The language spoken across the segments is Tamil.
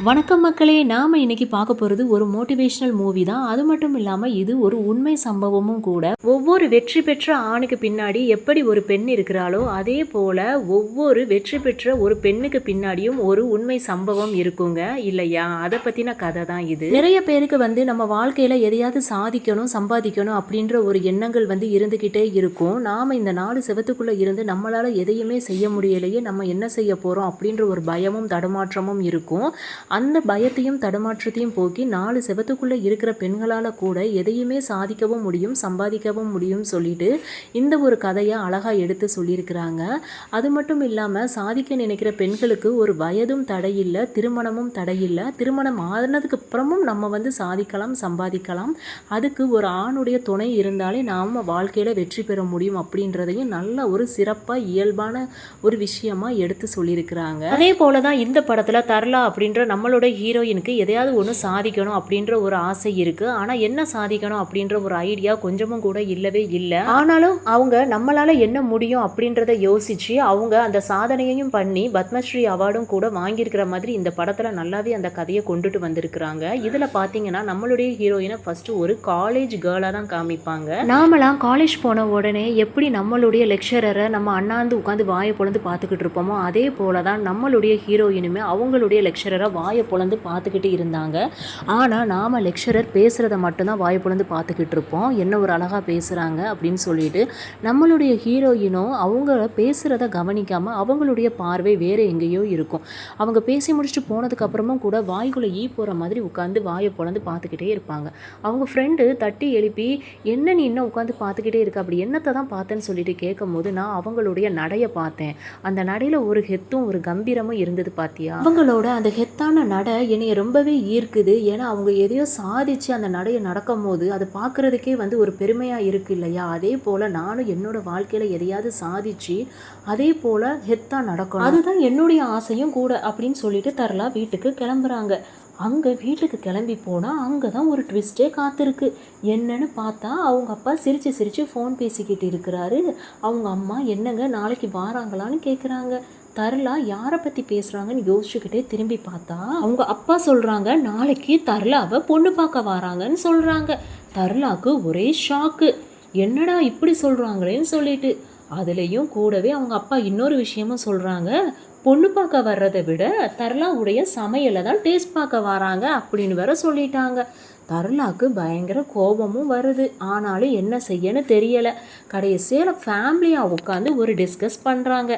வணக்கம் மக்களே, நாம் இன்னைக்கு பார்க்க போகிறது ஒரு மோட்டிவேஷனல் மூவி தான். அது மட்டும் இல்லாமல் இது ஒரு உண்மை சம்பவமும் கூட. ஒவ்வொரு வெற்றி பெற்ற ஆணுக்கு பின்னாடி எப்படி ஒரு பெண் இருக்கிறாளோ அதே போல் ஒவ்வொரு வெற்றி பெற்ற ஒரு பெண்ணுக்கு பின்னாடியும் ஒரு உண்மை சம்பவம் இருக்குங்க இல்லையா? அதை பற்றின கதை தான் இது. நிறைய பேருக்கு நம்ம வாழ்க்கையில் எதையாவது சாதிக்கணும் சம்பாதிக்கணும் அப்படின்ற ஒரு எண்ணங்கள் இருந்துக்கிட்டே இருக்கும். நாம் இந்த 4 செவத்துக்குள்ளே இருந்து நம்மளால் எதையுமே செய்ய முடியலையே, நம்ம என்ன செய்ய போகிறோம் அப்படின்ற ஒரு பயமும் தடுமாற்றமும் இருக்கும். அந்த பயத்தையும் தடுமாற்றத்தையும் போக்கி 4 செவத்துக்குள்ளே இருக்கிற பெண்களால் கூட எதையுமே சாதிக்கவும் முடியும் சம்பாதிக்கவும் முடியும் சொல்லிட்டு இந்த ஒரு கதையை அழகாக எடுத்து சொல்லியிருக்கிறாங்க. அது மட்டும் இல்லாமல் சாதிக்க நினைக்கிற பெண்களுக்கு ஒரு வயதும் தடையில்லை, திருமணமும் தடையில்லை. திருமணம் ஆனதுக்கு அப்புறமும் நம்ம சாதிக்கலாம் சம்பாதிக்கலாம். அதுக்கு ஒரு ஆணுடைய துணை இருந்தாலே நாம் வாழ்க்கையில் வெற்றி பெற முடியும் அப்படின்றதையும் நல்ல ஒரு சிறப்பாக இயல்பான ஒரு விஷயமா எடுத்து சொல்லியிருக்கிறாங்க. அதே போல தான் இந்த படத்தில் தரலா அப்படின்ற நம்மளோட ஹீரோயினுக்கு எதையாவது ஒன்று சாதிக்கணும் அப்படின்ற ஒரு ஆசை இருக்குது. ஆனால் என்ன சாதிக்கணும் அப்படின்ற ஒரு ஐடியா கொஞ்சமும் கூட இல்லவே இல்லை. ஆனாலும் அவங்க நம்மளால் என்ன முடியும் அப்படின்றத யோசித்து அவங்க அந்த சாதனையையும் பண்ணி பத்மஸ்ரீ அவார்டும் கூட வாங்கியிருக்கிற மாதிரி இந்த படத்தில் நல்லாவே அந்த கதையை கொண்டுட்டு வந்திருக்கிறாங்க. இதில் பார்த்தீங்கன்னா நம்மளுடைய ஹீரோயினை ஃபஸ்ட்டு ஒரு காலேஜ் கேர்ளாக தான் காமிப்பாங்க. நாமெல்லாம் காலேஜ் போன உடனே எப்படி நம்மளுடைய லெக்சரரை நம்ம அண்ணாந்து உட்காந்து வாயை பொழுது பார்த்துக்கிட்டு இருப்போமோ அதே போல தான் நம்மளுடைய ஹீரோயினுமே அவங்களுடைய லெக்சரரை வாயை பொழந்து பார்த்துக்கிட்டு இருந்தாங்க. ஆனால் நாம் லெக்சரர் பேசுகிறத மட்டும்தான் வாயை பொழந்து பார்த்துக்கிட்டு இருப்போம். என்ன ஒரு அழகாக பேசுகிறாங்க அப்படின்னு சொல்லிட்டு நம்மளுடைய ஹீரோயினும் அவங்க பேசுகிறத கவனிக்காமல் அவங்களுடைய பார்வை வேறு எங்கேயோ இருக்கும். அவங்க பேசி முடிச்சுட்டு போனதுக்கப்புறமும் கூட வாய்க்குள்ளே போகிற மாதிரி உட்காந்து வாயை பொழந்து பார்த்துக்கிட்டே இருப்பாங்க. அவங்க ஃப்ரெண்டு தட்டி எழுப்பி என்ன நீ இன்னும் உட்காந்து பார்த்துக்கிட்டே இருக்க, அப்படி என்னத்தை தான் பார்த்தேன்னு சொல்லிட்டு கேட்கும் போது நான் அவங்களுடைய நடையை பார்த்தேன். அந்த நடையில் ஒரு ஹெத்தும் ஒரு கம்பீரமும் இருந்தது பார்த்தியா. அவங்களோட அந்த ஹெத்தான நடை என்னைய ரொம்பவே ஈர்க்குது. ஏன்னா அவங்க எதையோ சாதிச்சு அந்த நடையை நடக்கும் போது அது பார்க்குறதுக்கே ஒரு பெருமையாக இருக்குது இல்லையா? அதே போல் நானும் என்னோட வாழ்க்கையில் எதையாவது சாதிச்சு அதே போல் ஹெத்தாக நடக்கணும், அதுதான் என்னுடைய ஆசையும் கூட அப்படின்னு சொல்லிட்டு தரலா வீட்டுக்கு கிளம்புறாங்க. அங்கே வீட்டுக்கு கிளம்பி போனால் அங்கே தான் ஒரு ட்விஸ்டே காத்திருக்கு. என்னன்னு பார்த்தா அவங்க அப்பா சிரித்து சிரித்து ஃபோன் பேசிக்கிட்டு இருக்கிறாரு. அவங்க அம்மா என்னங்க நாளைக்கு வாராங்களான்னு கேட்குறாங்க. தரலா யாரை பற்றி பேசுகிறாங்கன்னு யோசிச்சுக்கிட்டே திரும்பி பார்த்தா அவங்க அப்பா சொல்கிறாங்க நாளைக்கு தரலாவை பொண்ணு பார்க்க வராங்கன்னு சொல்கிறாங்க. தரலாவுக்கு ஒரே ஷாக்கு, என்னடா இப்படி சொல்கிறாங்களேன்னு சொல்லிட்டு. அதுலேயும் கூடவே அவங்க அப்பா இன்னொரு விஷயமும் சொல்கிறாங்க, பொண்ணு பார்க்க வர்றதை விட தரலாவுடைய சமையலை தான் டேஸ்ட் பார்க்க வராங்க அப்படின்னு வேற சொல்லிட்டாங்க. தரலாவுக்கு பயங்கர கோபமும் வருது. ஆனாலும் என்ன செய்யன்னு தெரியலை. கடைசியில் ஃபேமிலியாக உட்காந்து ஒரு டிஸ்கஸ் பண்ணுறாங்க.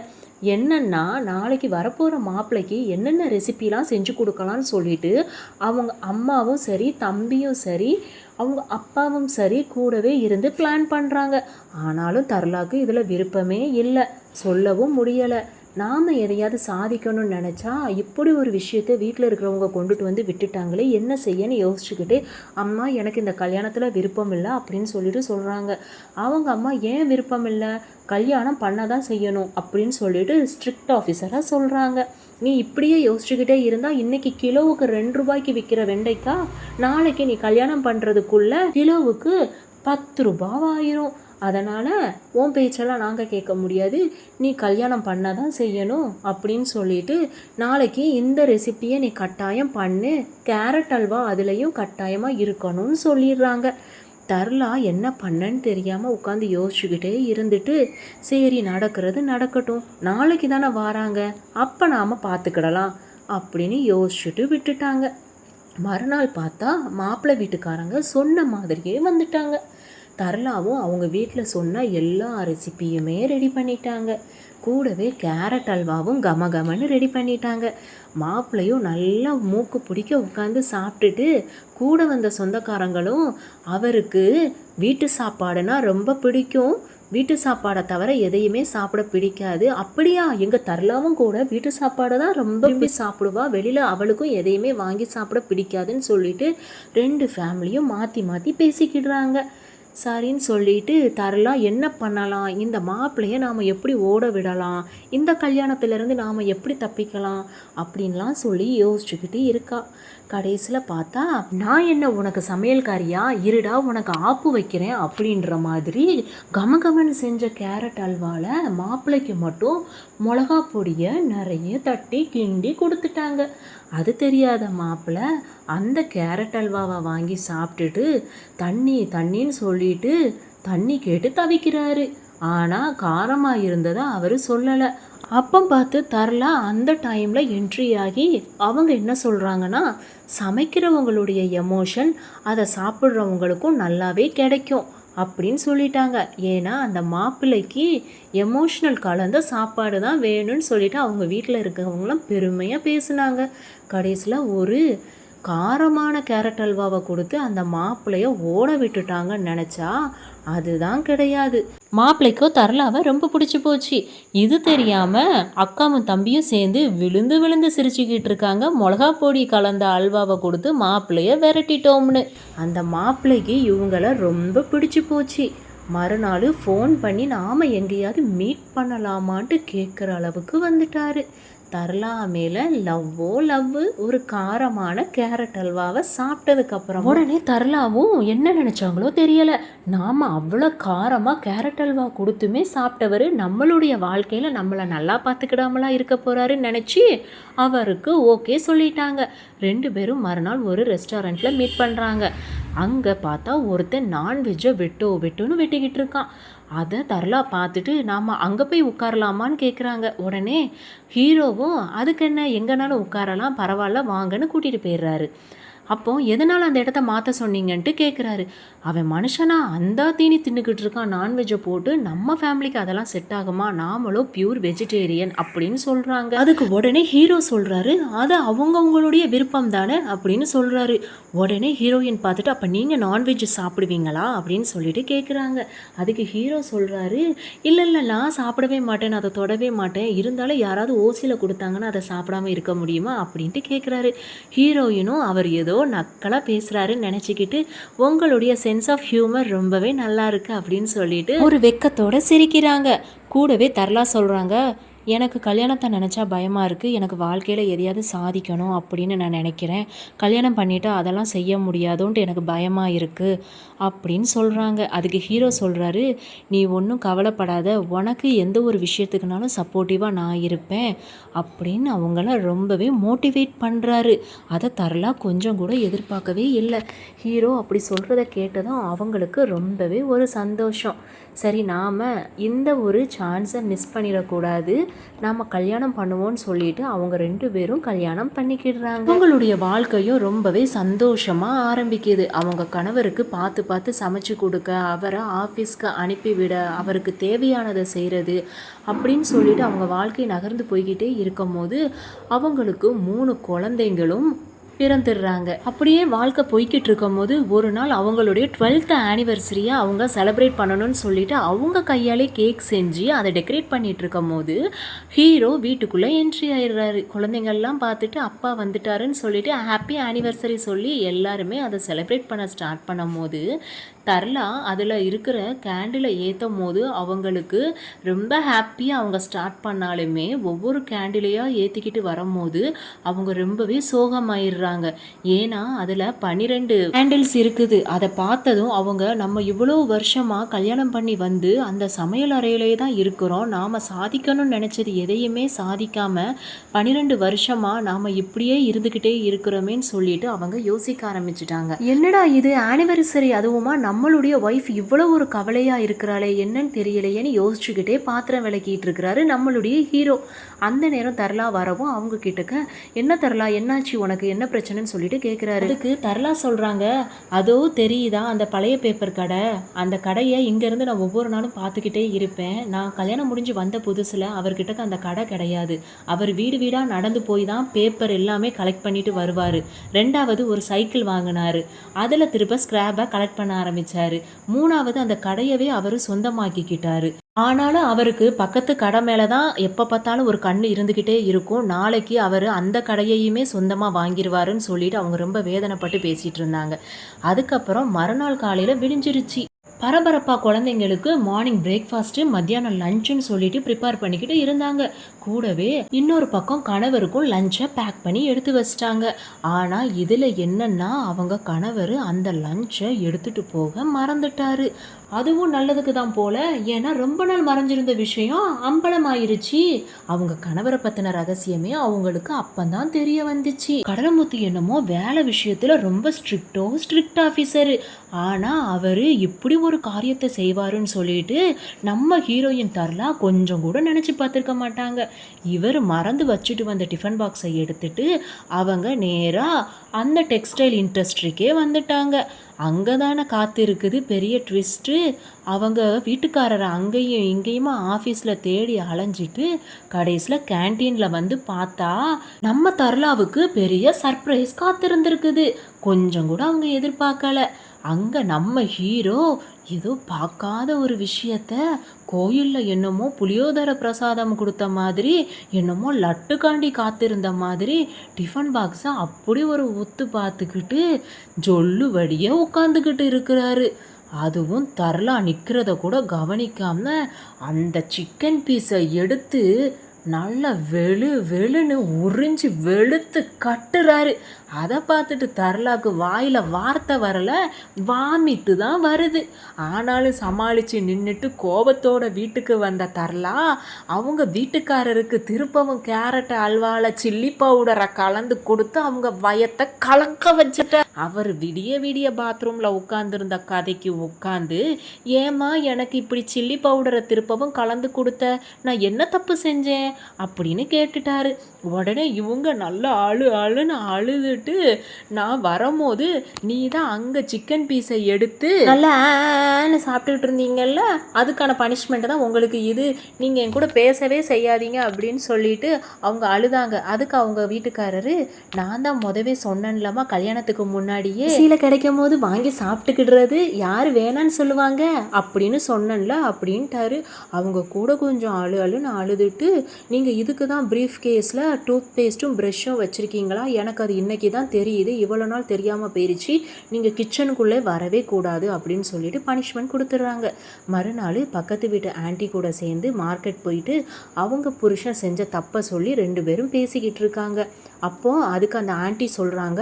என்னென்னா நாளைக்கு வரப்போகிற மாப்பிள்ளைக்கு என்னென்ன ரெசிபிலாம் செஞ்சு கொடுக்கலான்னு சொல்லிட்டு அவங்க அம்மாவும் சரி தம்பியும் சரி அவங்க அப்பாவும் சரி கூடவே இருந்து பிளான் பண்ணுறாங்க. ஆனாலும் தரலாக்கு இதில் விருப்பமே இல்லை, சொல்லவும் முடியலை. நாம் எதையாவது சாதிக்கணும்னு நினச்சா இப்படி ஒரு விஷயத்தை வீட்டில் இருக்கிறவங்க கொண்டுட்டு விட்டுட்டாங்களே, என்ன செய்யன்னு யோசிச்சுக்கிட்டு அம்மா எனக்கு இந்த கல்யாணத்தில் விருப்பம் இல்லை அப்படின்னு சொல்லிட்டு சொல்கிறாங்க. அவங்க அம்மா ஏன் விருப்பம் இல்லை, கல்யாணம் பண்ண தான் செய்யணும் அப்படின்னு சொல்லிட்டு ஸ்ட்ரிக்ட் ஆஃபீஸராக சொல்கிறாங்க. நீ இப்படியே யோசிச்சுக்கிட்டே இருந்தால் இன்றைக்கி கிலோவுக்கு 2 ரூபாய்க்கு விற்கிற வெண்டைக்காய் நாளைக்கு நீ கல்யாணம் பண்ணுறதுக்குள்ளே கிலோவுக்கு 10 ரூபாய் ஆயிரும். அதனால் உன் பேச்செல்லாம் நாங்கள் கேட்க முடியாது, நீ கல்யாணம் பண்ண தான் செய்யணும் அப்படின்னு சொல்லிட்டு நாளைக்கு இந்த ரெசிப்பியை நீ கட்டாயம் பண்ணு, கேரட் அல்வா அதுலேயும் கட்டாயமாக இருக்கணும்னு சொல்லிடுறாங்க. தரலா என்ன பண்ணன்னு தெரியாமல் உட்காந்து யோசிச்சுக்கிட்டே இருந்துட்டு சரி நடக்கிறது நடக்கட்டும், நாளைக்கு தானே வராங்க அப்போ நாம் பார்த்துக்கிடலாம் அப்படின்னு யோசிச்சுட்டு விட்டுட்டாங்க. மறுநாள் பார்த்தா மாப்பிள்ளை வீட்டுக்காரங்க சொன்ன மாதிரியே வந்துட்டாங்க. தரலாவும் அவங்க வீட்டில் சொன்ன எல்லா ரெசிப்பியுமே ரெடி பண்ணிட்டாங்க. கூடவே கேரட் அல்வாவும் கமகமன்னு ரெடி பண்ணிட்டாங்க. மாப்பிள்ளையும் நல்லா மூக்கு பிடிக்க உட்காந்து சாப்பிட்டுட்டு கூட வந்த சொந்தக்காரங்களும் அவருக்கு வீட்டு சாப்பாடுனா ரொம்ப பிடிக்கும், வீட்டு சாப்பாடை தவிர எதையுமே சாப்பிட பிடிக்காது. அப்படியா, எங்கள் தரலாவும் கூட வீட்டு சாப்பாடை தான் ரொம்ப சாப்பிடுவா, வெளியில் அவளுக்கும் எதையுமே வாங்கி சாப்பிட பிடிக்காதுன்னு சொல்லிட்டு 2 ஃபேமிலியும் மாற்றி மாற்றி பேசிக்கிடுறாங்க. சரின்னு சொல்லிட்டு தரலா என்ன பண்ணலாம், இந்த மாப்பிள்ளையை நாம் எப்படி ஓட விடலாம், இந்த கல்யாணத்திலேருந்து நாம் எப்படி தப்பிக்கலாம் அப்படின்லாம் சொல்லி யோசிச்சுக்கிட்டு இருக்கா. கடைசியில் பார்த்தா நான் என்ன உனக்கு சமையல்காரியா, இருடா உனக்கு ஆப்பு வைக்கிறேன் அப்படின்ற மாதிரி கமகமன் செஞ்ச கேரட் அல்வாவில் மாப்பிள்ளைக்கு மட்டும் மிளகா பொடியை நிறைய தட்டி கிண்டி கொடுத்துட்டாங்க. அது தெரியாத மாப்பிள்ளை அந்த கேரட் அல்வாவை வாங்கி சாப்பிட்டுட்டு தண்ணின்னு சொல்லிட்டு தண்ணி கேட்டு தவிக்கிறாரு. ஆனால் காரமாக இருந்ததை அவர் சொல்லலை. அப்போ பார்த்து தரலா அந்த டைமில் என்ட்ரி ஆகி அவங்க என்ன சொல்கிறாங்கன்னா, சமைக்கிறவங்களுடைய எமோஷன் அதை சாப்பிட்றவங்களுக்கும் நல்லாவே கிடைக்கும் அப்படின்னு சொல்லிட்டாங்க. ஏன்னா அந்த மாப்பிள்ளைக்கு எமோஷ்னல் கலந்த சாப்பாடு தான் வேணும்னு சொல்லிட்டு அவங்க வீட்டில் இருக்கிறவங்களாம் பெருமையாக பேசுனாங்க. கடைசியில் ஒரு காரமான கேரட் அல்வாவை கொடுத்து அந்த மாப்பிள்ளைய ஓட விட்டுட்டாங்கன்னு நினச்சா அதுதான் கிடையாது. மாப்பிள்ளைக்கோ தரலாவை ரொம்ப பிடிச்சி போச்சு. இது தெரியாமல் அக்காவும் தம்பியும் சேர்ந்து விழுந்து விழுந்து சிரிச்சுக்கிட்டு இருக்காங்க. மிளகா பொடி கலந்த அல்வாவை கொடுத்து மாப்பிள்ளைய விரட்டிட்டோம்னு. அந்த மாப்பிள்ளைக்கு இவங்கள ரொம்ப பிடிச்சி போச்சு. மறுநாள் ஃபோன் பண்ணி நாம் எங்கேயாவது மீட் பண்ணலாமான்ட்டு கேட்குற அளவுக்கு வந்துட்டாரு. தரலா மேலே லவ் ஒரு காரமான கேரட் அல்வாவை சாப்பிட்டதுக்கப்புறம் உடனே தரலாவும் என்ன நினச்சாங்களோ தெரியலை, நாம் அவ்வளோ காரமாக கேரட் அல்வா கொடுத்துமே சாப்பிட்டவர் நம்மளுடைய வாழ்க்கையில் நம்மளை நல்லா பார்த்துக்கிடாமலாம் இருக்க போகிறாருன்னு நினச்சி அவருக்கு ஓகே சொல்லிட்டாங்க. 2 பேரும் மறுநாள் ஒரு ரெஸ்டாரண்ட்டில் மீட் பண்ணுறாங்க. அங்கே பார்த்தா ஒருத்தன் நான்வெஜ்ஜை வெட்டுன்னு வெட்டிக்கிட்டு இருக்கான். அதை தரலா பார்த்துட்டு நாம் அங்கே போய் உட்காரலாமான்னு கேட்குறாங்க. உடனே ஹீரோவும் அதுக்கு என்ன, எங்கேனாலும் உட்காரலாம், பரவாயில்ல வாங்கன்னு கூட்டிகிட்டு போயிடுறாரு. அப்போ எதனால் அந்த இடத்த மாற்ற சொன்னீங்கன்ட்டு கேட்குறாரு. அவன் மனுஷனா அந்த தீனி தின்னுக்கிட்டு இருக்கான் நான்வெஜ்ஜை போட்டு, நம்ம ஃபேமிலிக்கு அதெல்லாம் செட் ஆகுமா, நாமளும் பியூர் வெஜிடேரியன் அப்படின்னு சொல்கிறாங்க. அதுக்கு உடனே ஹீரோ சொல்கிறாரு, அது அவங்கவுங்களுடைய விருப்பம் தானே அப்படின்னு சொல்கிறாரு. உடனே ஹீரோயின் பார்த்துட்டு அப்போ நீங்கள் நான்வெஜ் சாப்பிடுவீங்களா அப்படின்னு சொல்லிட்டு கேட்குறாங்க. அதுக்கு ஹீரோ சொல்கிறாரு, இல்லை நான் சாப்பிடவே மாட்டேன், அதை தொடவே மாட்டேன், இருந்தாலும் யாராவது ஓசியில் கொடுத்தாங்கன்னா அதை சாப்பிடாம இருக்க முடியுமா அப்படின்ட்டு கேட்குறாரு. ஹீரோயினும் அவர் ஏதோ நக்கலாக பேசுகிறாருன்னு நினச்சிக்கிட்டு உங்களுடைய சென்ஸ் ஆஃப் ஹியூமர் ரொம்பவே நல்லா இருக்குது அப்படின்னு சொல்லிட்டு ஒரு வெக்கத்தோடு சிரிக்கிறாங்க. கூடவே தரலா சொல்கிறாங்க, எனக்கு கல்யாணத்தை நினச்சா பயமாக இருக்குது, எனக்கு வாழ்க்கையில் எதையாவது சாதிக்கணும் அப்படின்னு நான் நினைக்கிறேன், கல்யாணம் பண்ணிவிட்டு அதெல்லாம் செய்ய முடியாதோன்ட்டு எனக்கு பயமாக இருக்குது அப்படின்னு சொல்கிறாங்க. அதுக்கு ஹீரோ சொல்கிறாரு, நீ ஒன்றும் கவலைப்படாத, உனக்கு எந்த ஒரு விஷயத்துக்குனாலும் சப்போர்ட்டிவாக நான் இருப்பேன் அப்படின்னு அவங்கள ரொம்பவே மோட்டிவேட் பண்ணுறாரு. அதை தரலா கொஞ்சம் கூட எதிர்பார்க்கவே இல்லை. ஹீரோ அப்படி சொல்கிறத கேட்டதும் அவங்களுக்கு ரொம்பவே ஒரு சந்தோஷம். சரி, நாம் இந்த ஒரு சான்ஸை மிஸ் பண்ணிடக்கூடாது, நாம் கல்யாணம் பண்ணுவோன்னு சொல்லிட்டு அவங்க 2 பேரும் கல்யாணம் பண்ணிக்கிடுறாங்க. அவங்களுடைய வாழ்க்கையும் ரொம்பவே சந்தோஷமாக ஆரம்பிக்குது. அவங்க கணவருக்கு பார்த்து பார்த்து சமைச்சு கொடுக்க, அவரை ஆஃபீஸ்க்கு அனுப்பிவிட, அவருக்கு தேவையானதை செய்கிறது அப்படின்னு சொல்லிட்டு அவங்க வாழ்க்கை நகர்ந்து போய்கிட்டே இருக்கும் போது அவங்களுக்கு 3 குழந்தைங்களும் பிறந்துடுறாங்க. அப்படியே வாழ்க்கை போய்கிட்டு இருக்கும் போது ஒரு நாள் அவங்களுடைய 12th ஆனிவர்சரியை அவங்க செலிப்ரேட் பண்ணணும்னு சொல்லிட்டு அவங்க கையாலே கேக் செஞ்சு அதை டெக்கரேட் பண்ணிட்டு இருக்கும் போது ஹீரோ வீட்டுக்குள்ளே என்ட்ரி ஆயிடுறாரு. குழந்தைங்கள்லாம் பார்த்துட்டு அப்பா வந்துட்டாருன்னு சொல்லிட்டு ஹாப்பி ஆனிவர்சரி சொல்லி எல்லாருமே அதை செலிப்ரேட் பண்ண ஸ்டார்ட் பண்ணும் போது தரலா அதில் இருக்கிற கேண்டிலை ஏற்றும் போது அவங்களுக்கு ரொம்ப ஹாப்பியாக அவங்க ஸ்டார்ட் பண்ணாலுமே ஒவ்வொரு கேண்டிலையாக ஏற்றிக்கிட்டு வரும்போது அவங்க ரொம்பவே சோகமாயிடுறாங்க. ஏன்னா அதில் 12 கேண்டில்ஸ் இருக்குது. அதை பார்த்ததும் அவங்க நம்ம இவ்வளோ வருஷமாக கல்யாணம் பண்ணி வந்து அந்த சமையல் அறையிலே தான் இருக்கிறோம், நாம் சாதிக்கணும்னு நினச்சது எதையுமே சாதிக்காமல் 12 வருஷமாக நாம் இப்படியே இருந்துக்கிட்டே இருக்கிறோமேன்னு சொல்லிட்டு அவங்க யோசிக்க ஆரம்பிச்சிட்டாங்க. என்னடா இது ஆனிவர்சரி, அதுவுமா நம்மளுடைய ஒய்ஃப் இவ்வளோ ஒரு கவலையாக இருக்கிறாளே என்னன்னு தெரியலையேன்னு யோசிச்சுக்கிட்டே பாத்திரம் விளக்கிட்டு இருக்கிறாரு நம்மளுடைய ஹீரோ. அந்த நேரம் தரலா வரவும் அவங்க கிட்டக்க, என்ன தரலா, என்னாச்சு உனக்கு, என்ன பிரச்சனைன்னு சொல்லிட்டு கேட்குறாரு. அதுக்கு தரலா சொல்கிறாங்க, அதோ தெரியுதா அந்த பழைய பேப்பர் கடை, அந்த கடையை இங்கேருந்து நான் ஒவ்வொரு நாளும் பார்த்துக்கிட்டே இருப்பேன். நான் கல்யாணம் முடிஞ்சு வந்த புதுசில் அவர்கிட்ட அந்த கடை கிடையாது, அவர் வீடு வீடாக நடந்து போய் தான் பேப்பர் எல்லாமே கலெக்ட் பண்ணிட்டு வருவார். 2வது ஒரு சைக்கிள் வாங்கினார், அதில் திரும்ப ஸ்கிராப்பை கலெக்ட் பண்ண ஆரம்பித்தார். 3வது அந்த கடையவே அவர் சொந்தமாக்கிக்கிட்டாரு. ஆனாலும் அவருக்கு பக்கத்து கடை மேலே தான் எப்போ பார்த்தாலும் ஒரு கண் இருந்துக்கிட்டே இருக்கும், நாளைக்கு அவர் அந்த கடையையுமே சொந்தமாக வாங்கிடுவாருன்னு சொல்லிட்டு அவங்க ரொம்ப வேதனைப்பட்டு பேசிகிட்டு இருந்தாங்க. அதுக்கப்புறம் மறுநாள் காலையில் விடிஞ்சிருச்சு. பரபரப்பாக குழந்தைங்களுக்கு மார்னிங் பிரேக்ஃபாஸ்ட்டு, மத்தியானம் லஞ்சுன்னு சொல்லிட்டு ப்ரிப்பேர் பண்ணிக்கிட்டு இருந்தாங்க. கூடவே இன்னொரு பக்கம் கணவருக்கும் லஞ்சை பேக் பண்ணி எடுத்து வச்சிட்டாங்க. ஆனால் இதில் என்னன்னா அவங்க கணவர் அந்த லஞ்சை எடுத்துகிட்டு போக மறந்துட்டாரு. அதுவும் நல்லதுக்கு தான் போல. ஏன்னா ரொம்ப நாள் மறைஞ்சிருந்த விஷயம் அம்பலமாயிருச்சு. அவங்க கணவரை பத்தின ரகசியமே அவங்களுக்கு அப்பந்தான் தெரிய வந்துச்சு. கடலமுத்து என்னமோ வேலை விஷயத்துல ரொம்ப ஸ்ட்ரிக்ட் ஆஃபீஸரு. ஆனா அவரு இப்படி ஒரு காரியத்தை செய்வாருன்னு சொல்லிட்டு நம்ம ஹீரோயின் தரலா கொஞ்சம் கூட நினைச்சு பார்த்துருக்க மாட்டாங்க. இவர் மறந்து வச்சுட்டு வந்த டிஃபன் பாக்ஸை எடுத்துட்டு அவங்க நேரா அந்த டெக்ஸ்டைல் இண்டஸ்ட்ரிக்கே வந்துட்டாங்க. அங்கே தானே காத்திருக்குது பெரிய ட்விஸ்ட்டு. அவங்க வீட்டுக்காரரை அங்கேயும் இங்கேயுமா ஆஃபீஸில் தேடி அலைஞ்சிட்டு கடைசியில் கேன்டீனில் வந்து பார்த்தா நம்ம தர்லாவுக்கு பெரிய சர்ப்ரைஸ் காத்திருந்துருக்குது. கொஞ்சம் கூட அவங்க எதிர்பார்க்கல. அங்கே நம்ம ஹீரோ ஏதோ பார்க்காத ஒரு விஷயத்த கோயிலில் என்னமோ புளியோதரை பிரசாதம் கொடுத்த மாதிரி என்னமோ லட்டுக்காண்டி காத்திருந்த மாதிரி டிஃபன் பாக்ஸை அப்படி ஒரு ஒத்து பார்த்துக்கிட்டு ஜொல்லு வடியே உட்காந்துக்கிட்டு இருக்கிறாரு. அதுவும் தரலா நிற்கிறத கூட கவனிக்காம அந்த சிக்கன் பீஸை எடுத்து நல்ல வெளுன்னு உறிஞ்சி வெளுத்து கட்டுறாரு. அதை பார்த்துட்டு தரலாக்கு வாயில் வார்த்தை வரல, வாமிட்டு தான் வருது. ஆனாலும் சமாளித்து நின்றுட்டு கோபத்தோட வீட்டுக்கு வந்த தரலா அவங்க வீட்டுக்காரருக்கு திருப்பவும் கேரட் அல்வாவில் சில்லி பவுடரை கலந்து கொடுத்து அவங்க வயத்தை கலக்க வச்சுட்ட. அவர் விடிய பாத்ரூமில் உட்காந்துருந்த கதைக்கு உட்காந்து, ஏமா எனக்கு இப்படி சில்லி பவுடரை திருப்பவும் கலந்து கொடுத்த, நான் என்ன தப்பு செஞ்சேன் அப்படின்னு கேட்டுட்டாரு. உடனே இவங்க நல்ல அழுன்னு அழுதுட்டு, நான் வரும்போது நீ தான் அங்கே சிக்கன் பீஸை எடுத்து நல்லா சாப்பிட்டுக்கிட்டு இருந்தீங்கல்ல, அதுக்கான பனிஷ்மெண்ட் தான் உங்களுக்கு இது, நீங்கள் என் கூட பேசவே செய்யாதீங்க அப்படின்னு சொல்லிட்டு அவங்க அழுதாங்க. அதுக்கு அவங்க வீட்டுக்காரரு, நான் தான் முதவே சொன்னேன்லமா கல்யாணத்துக்கு முன்னாடியே சீலை கிடைக்கும் போது வாங்கி சாப்பிட்டுக்கிடுறது யார் வேணான்னு சொல்லுவாங்க அப்படின்னு சொன்னேன்ல அப்படின்ட்டாரு. அவங்க கூட கொஞ்சம் அழுன்னு அழுதுட்டு, நீங்கள் இதுக்கு தான் ப்ரீஃப் கேஸில் டூத் பேஸ்ட்டும் ப்ரெஷ்ஷும் வச்சுருக்கீங்களா, எனக்கு அது இன்றைக்கி தான் தெரியுது, இவ்வளோ நாள் தெரியாமல் போயிடுச்சு, நீங்கள் கிச்சனுக்குள்ளே வரவே கூடாது அப்படின்னு சொல்லிட்டு பனிஷ்மெண்ட் கொடுத்துட்றாங்க. மறுநாள் பக்கத்து வீட்டு ஆன்ட்டி கூட சேர்ந்து மார்க்கெட் போயிட்டு அவங்க புருஷன் செஞ்ச தப்பை சொல்லி 2 பேரும் பேசிக்கிட்டு இருக்காங்க. அப்போது அதுக்கு அந்த ஆன்ட்டி சொல்கிறாங்க,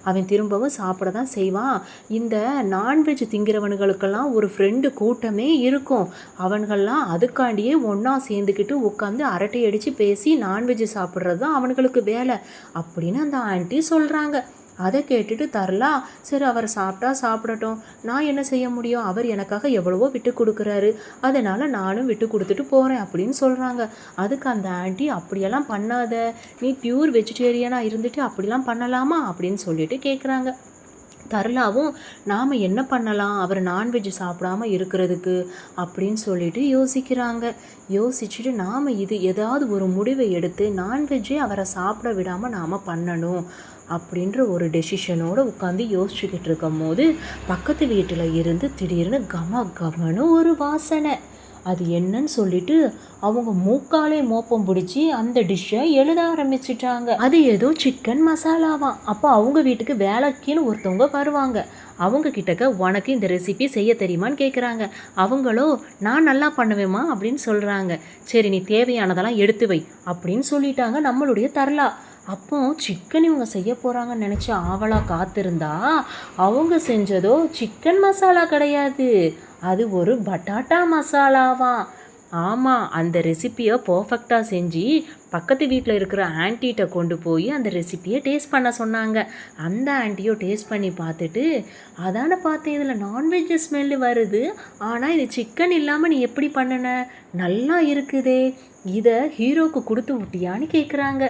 அவன் திரும்பவும் சாப்பிட தான் செய்வான், இந்த நான்வெஜ் திங்கிறவனுங்களுக்கெல்லாம் ஒரு ஃப்ரெண்டு கூட்டமே இருக்கும், அவன்கள்லாம் அதுக்காண்டியே ஒன்றா சேர்ந்துக்கிட்டு உட்காந்து அரட்டை அடித்து பேசி நான்வெஜ் சாப்பிட்றது தான் அவனுங்களுக்கு வேலை அப்படின்னு அந்த ஆன்ட்டி சொல்கிறாங்க. அதை கேட்டுட்டு தரலாம், சரி அவர் சாப்பிட்டா சாப்பிடட்டும், நான் என்ன செய்ய முடியும், அவர் எனக்காக எவ்வளவோ விட்டு கொடுக்குறாரு, அதனால் நானும் விட்டு கொடுத்துட்டு போகிறேன் அப்படின்னு சொல்கிறாங்க. அதுக்கு அந்த ஆன்ட்டி, அப்படியெல்லாம் பண்ணாத, நீ பியூர் வெஜிடேரியனாக இருந்துட்டு அப்படிலாம் பண்ணலாமா அப்படின்னு சொல்லிட்டு கேட்குறாங்க. தரலாவும் நாம் என்ன பண்ணலாம் அவர் நான்வெஜ் சாப்பிடாமல் இருக்கிறதுக்கு அப்படின்னு சொல்லிட்டு யோசிக்கிறாங்க. யோசிச்சுட்டு நாம் இது ஏதாவது ஒரு முடிவை எடுத்து நான்வெஜ்ஜே அவரை சாப்பிட விடாமல் நாம் பண்ணணும் அப்படின்ற ஒரு டெசிஷனோடு உட்காந்து யோசிச்சுக்கிட்டு இருக்கும் போது பக்கத்து வீட்டில் இருந்து திடீர்னு கமன்னு ஒரு வாசனை. அது என்னன்னு சொல்லிட்டு அவங்க மூக்காலே மோப்பம் பிடிச்சி அந்த டிஷ்ஷை எழுத ஆரம்பிச்சிட்டாங்க. அது ஏதோ சிக்கன் மசாலாவாம். அப்போ அவங்க வீட்டுக்கு வேலைக்குன்னு ஒருத்தவங்க வருவாங்க. அவங்க கிட்டக்க உனக்கு இந்த ரெசிபி செய்ய தெரியுமான்னு கேட்குறாங்க. அவங்களோ நான் நல்லா பண்ணுவேம்மா அப்படின்னு சொல்கிறாங்க. சரி நீ தேவையானதெல்லாம் எடுத்து வை அப்படின்னு சொல்லிட்டாங்க நம்மளுடைய தரலா. அப்போ சிக்கன் இவங்க செய்ய போகிறாங்கன்னு நினச்சி ஆவலாக காத்திருந்தா அவங்க செஞ்சதோ சிக்கன் மசாலா கிடையாது, அது ஒரு பட்டாட்டா மசாலாவாம். ஆமாம், அந்த ரெசிப்பியை பர்ஃபெக்டாக செஞ்சு பக்கத்து வீட்டில் இருக்கிற ஆன்ட்டிகிட்ட கொண்டு போய் அந்த ரெசிப்பியை டேஸ்ட் பண்ண சொன்னாங்க. அந்த ஆன்ட்டியோ டேஸ்ட் பண்ணி பார்த்துட்டு, அதான பார்த்தேன் இதில் நான்வெஜ் ஸ்மெல்லு வருது, ஆனால் இது சிக்கன் இல்லாமல் நீ எப்படி பண்ணின, நல்லா இருக்குதே, இதை ஹீரோக்கு கொடுத்து விட்டியான்னு கேட்குறாங்க.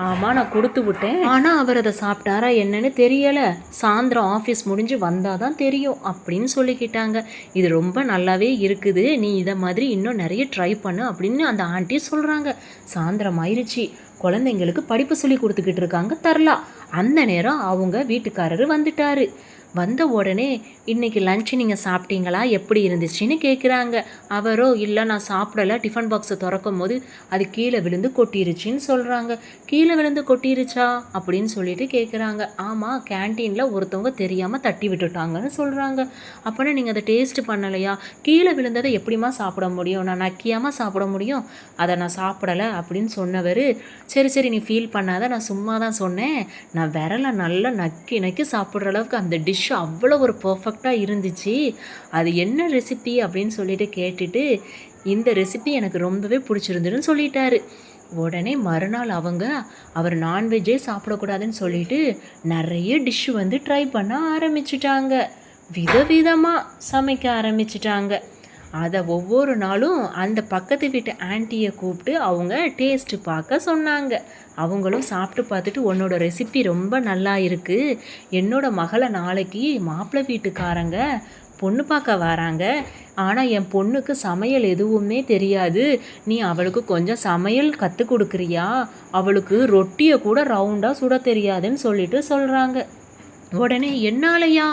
ஆமாம் நான் கொடுத்து விட்டேன், ஆனால் அவர் அதை சாப்பிட்டாரா என்னன்னு தெரியலை, சாயந்தரம் ஆஃபீஸ் முடிஞ்சு வந்தால் தான் தெரியும் அப்படின்னு சொல்லிக்கிட்டாங்க. இது ரொம்ப நல்லாவே இருக்குது, நீ இதை மாதிரி இன்னும் நிறைய ட்ரை பண்ணு அப்படின்னு அந்த ஆண்டி சொல்கிறாங்க. சாயந்தரம் ஆயிடுச்சு, குழந்தைங்களுக்கு படிப்பு சொல்லி கொடுத்துக்கிட்டு இருக்காங்க தரலா. அந்த நேரம் அவங்க வீட்டுக்காரரு வந்துட்டாரு. வந்த உடனே இன்றைக்கி லன்ச்சு நீங்கள் சாப்பிட்டீங்களா, எப்படி இருந்துச்சுன்னு கேட்குறாங்க. அவரோ இல்லை நான் சாப்பிடலை, டிஃபன் பாக்ஸை திறக்கும் போது அது கீழே விழுந்து கொட்டிருச்சுன்னு சொல்கிறாங்க. கீழே விழுந்து கொட்டிருச்சா அப்படின்னு சொல்லிட்டு கேட்குறாங்க. ஆமாம், கேன்டீனில் ஒருத்தவங்க தெரியாமல் தட்டி விட்டுட்டாங்கன்னு சொல்கிறாங்க. அப்போனா நீங்கள் அதை டேஸ்ட்டு பண்ணலையா, கீழே விழுந்ததை எப்படிமா சாப்பிட முடியும், நான் நக்கியாமல் சாப்பிட முடியும், அதை நான் சாப்பிடலை அப்படின்னு சொன்னவர், சரி நீ ஃபீல் பண்ணாத, நான் சும்மா தான் சொன்னேன், நான் விரலை நல்லா நக்கி சாப்பிட்ற அளவுக்கு அந்த டிஷ் டிஷ் அவ்வளோ ஒரு பர்ஃபெக்டாக இருந்துச்சு. அது என்ன ரெசிபி அப்படின்னு சொல்லிட்டு கேட்டுட்டு, இந்த ரெசிபி எனக்கு ரொம்பவே பிடிச்சிருந்துன்னு சொல்லிட்டாரு. உடனே மறுநாள் அவர் நான்வெஜ்ஜே சாப்பிடக்கூடாதுன்னு சொல்லிட்டு நிறைய டிஷ்ஷு வந்து ட்ரை பண்ண ஆரம்பிச்சிட்டாங்க. விதவிதமாக சமைக்க ஆரம்பிச்சிட்டாங்க. அதை ஒவ்வொரு நாளும் அந்த பக்கத்து வீட்டு ஆன்ட்டியை கூப்பிட்டு அவங்க டேஸ்ட்டு பார்க்க சொன்னாங்க. அவங்களும் சாப்பிட்டு பார்த்துட்டு, உன்னோட ரெசிபி ரொம்ப நல்லா இருக்குது, என்னோட மகளை நாளைக்கு மாப்பிள்ளை வீட்டுக்காரங்க பொண்ணு பார்க்க வராங்க, ஆனால் என் பொண்ணுக்கு சமையல் எதுவுமே தெரியாது, நீ அவளுக்கு கொஞ்சம் சமையல் கற்றுக் கொடுக்குறியா, அவளுக்கு ரொட்டியை கூட ரவுண்டாக சுட தெரியாதுன்னு சொல்லிட்டு சொல்கிறாங்க. உடனே என்னாலையா,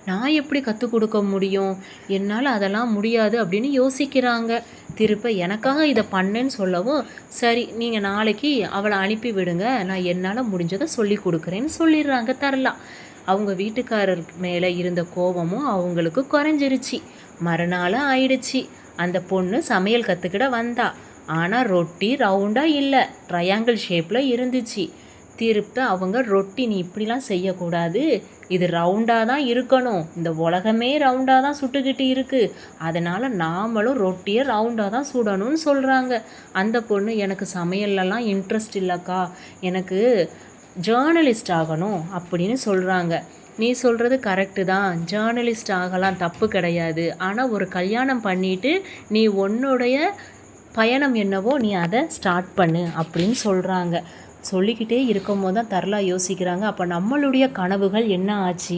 நான் எப்படி கற்றுக் கொடுக்க முடியும், என்னால் அதெல்லாம் முடியாது அப்படின்னு யோசிக்கிறாங்க. திருப்ப எனக்காக இதை பண்ணேன்னு சொல்லவும், சரி நீங்கள் நாளைக்கு அவளை அனுப்பி விடுங்க, நான் என்னால் முடிஞ்சதை சொல்லி கொடுக்குறேன்னு சொல்லிடுறாங்க தரலா. அவங்க வீட்டுக்காரர் மேலே இருந்த கோபமும் அவங்களுக்கு குறைஞ்சிருச்சு. மறுநாள் ஆயிடுச்சு. அந்த பொண்ணு சமையல் கற்றுக்கிட வந்தா. ஆனால் ரொட்டி ரவுண்டாக இல்லை, ட்ரையாங்கிள் ஷேப்பில் இருந்துச்சு. திருப்ப அவங்க, ரொட்டி நீ இப்படிலாம் செய்யக்கூடாது, இது ரவுண்டாக தான் இருக்கணும், இந்த உலகமே ரவுண்டாக தான் சுட்டுக்கிட்டு இருக்குது, அதனால் நாமளும் ரொட்டியை ரவுண்டாக தான் சுடணும்னு சொல்கிறாங்க. அந்த பொண்ணு, எனக்கு சமையல்லலாம் இன்ட்ரெஸ்ட் இல்லைக்கா, எனக்கு ஜேர்னலிஸ்ட் ஆகணும் அப்படின்னு சொல்கிறாங்க. நீ சொல்கிறது கரெக்டு தான், ஜேர்னலிஸ்ட் ஆகலாம், தப்பு கிடையாது. ஆனால் ஒரு கல்யாணம் பண்ணிவிட்டு நீ உன்னுடைய பயணம் என்னவோ நீ அதை ஸ்டார்ட் பண்ணு அப்படின்னு சொல்கிறாங்க. சொல்லிக்கிட்டே இருக்கும் போது தான் தரலா யோசிக்கிறாங்க, அப்போ நம்மளுடைய கனவுகள் என்ன ஆச்சு?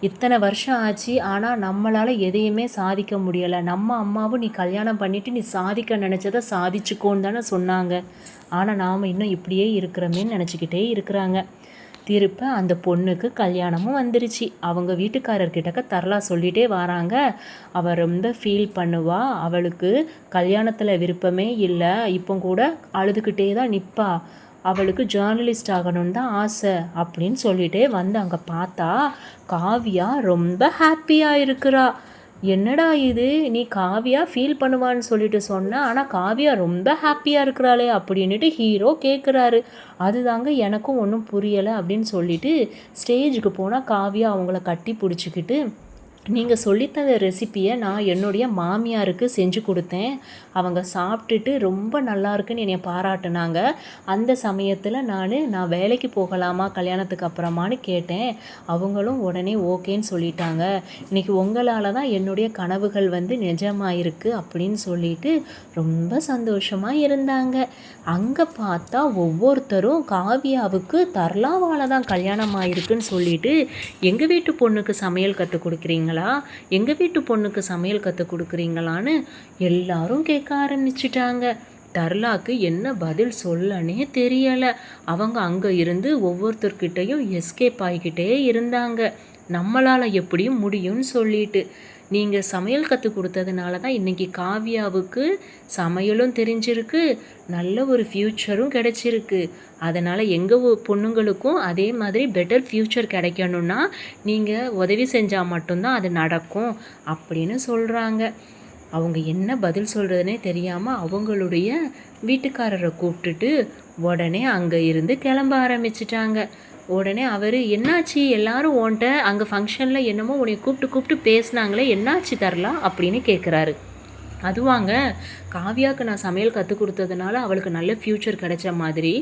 இத்தனை வருஷம் ஆச்சு, ஆனால் நம்மளால் எதையுமே சாதிக்க முடியலை. நம்ம அம்மாவும் நீ கல்யாணம் பண்ணிவிட்டு நீ சாதிக்க நினச்சதை சாதிச்சுக்கோன்னு தானே சொன்னாங்க, ஆனால் நாம் இன்னும் இப்படியே இருக்கிறோமேன்னு நினச்சிக்கிட்டே இருக்கிறாங்க. திருப்ப அந்த பொண்ணுக்கு கல்யாணமும் வந்துருச்சு. அவங்க வீட்டுக்காரர்கிட்டக்க தரலா சொல்லிகிட்டே வராங்க, அவள் ரொம்ப ஃபீல் பண்ணுவா, அவளுக்கு கல்யாணத்தில் விருப்பமே இல்லை, இப்போ கூட அழுதுகிட்டே தான் நிற்பா, அவளுக்கு ஜேர்னலிஸ்ட் ஆகணும்னு தான் ஆசை அப்படின்னு சொல்லிகிட்டே வந்து அங்கே பார்த்தா காவியா ரொம்ப ஹாப்பியாக இருக்கிறா. என்னடா இது, நீ காவியா ஃபீல் பண்ணுவான்னு சொல்லிட்டு சொன்ன, ஆனால் காவியா ரொம்ப ஹாப்பியாக இருக்கிறாளே அப்படின்ட்டு ஹீரோ கேட்குறாரு. அதுதாங்க எனக்கும் ஒன்றும் புரியலை அப்படின்னு சொல்லிட்டு ஸ்டேஜுக்கு போனால் காவியா அவங்கள கட்டி பிடிச்சிக்கிட்டு, நீங்கள் சொல்லித்தந்த ரெசிப்பியை நான் என்னுடைய மாமியாருக்கு செஞ்சு கொடுத்தேன், அவங்க சாப்பிட்டுட்டு ரொம்ப நல்லா இருக்குன்னு என்னை பாராட்டுனாங்க. அந்த சமயத்தில் நான் வேலைக்கு போகலாமா கல்யாணத்துக்கு அப்புறமானு கேட்டேன், அவங்களும் உடனே ஓகேன்னு சொல்லிட்டாங்க. இன்றைக்கி உங்களால் தான் என்னுடைய கனவுகள் வந்து நிஜமாயிருக்கு அப்படின்னு சொல்லிட்டு ரொம்ப சந்தோஷமாக இருந்தாங்க. அங்கே பார்த்தா ஒவ்வொருத்தரும் காவியாவுக்கு தர்லாவால் தான் கல்யாணம் ஆயிருக்குன்னு சொல்லிட்டு, எங்கள் வீட்டு பொண்ணுக்கு சமையல் கற்றுக் கொடுக்குறீங்களா, எங்கள் வீட்டு பொண்ணுக்கு சமையல் கற்றுக் கொடுக்குறீங்களான்னு எல்லாரும் கேட்க ஆரம்பிச்சிட்டாங்க. தர்லாக்கு என்ன பதில் சொல்லனே தெரியலை. அவங்க அங்கே இருந்து ஒவ்வொருத்தர்கிட்டையும் எஸ்கேப் ஆகிக்கிட்டே இருந்தாங்க, நம்மளால் எப்படியும் முடியும்னு சொல்லிட்டு. நீங்கள் சமையல் கற்றுக் கொடுத்ததுனால தான் இன்றைக்கி காவியாவுக்கு சமையலும் தெரிஞ்சிருக்கு, நல்ல ஒரு ஃப்யூச்சரும் கிடைச்சிருக்கு. அதனால் எங்கள் பொண்ணுங்களுக்கும் அதே மாதிரி பெட்டர் ஃப்யூச்சர் கிடைக்கணுன்னா நீங்கள் உதவி செஞ்சால் மட்டும்தான் அது நடக்கும் அப்படின்னு சொல்கிறாங்க. அவங்க என்ன பதில் சொல்கிறதுனே தெரியாமல் அவங்களுடைய வீட்டுக்காரரை கூப்பிட்டுட்டு உடனே அங்கே இருந்து கிளம்ப ஆரம்பிச்சிட்டாங்க. உடனே அவர், என்னாச்சு, எல்லாரும் ஓன்ட்ட அங்கே ஃபங்க்ஷனில் என்னமோ உன்னை கூப்பிட்டு பேசினாங்களே, என்னாச்சு தரலாம் அப்படின்னு கேட்குறாரு. அதுவாங்க, காவியாவுக்கு நான் சமையல் கற்றுக் கொடுத்ததுனால அவளுக்கு நல்ல ஃப்யூச்சர் கிடைச்ச மாதிரி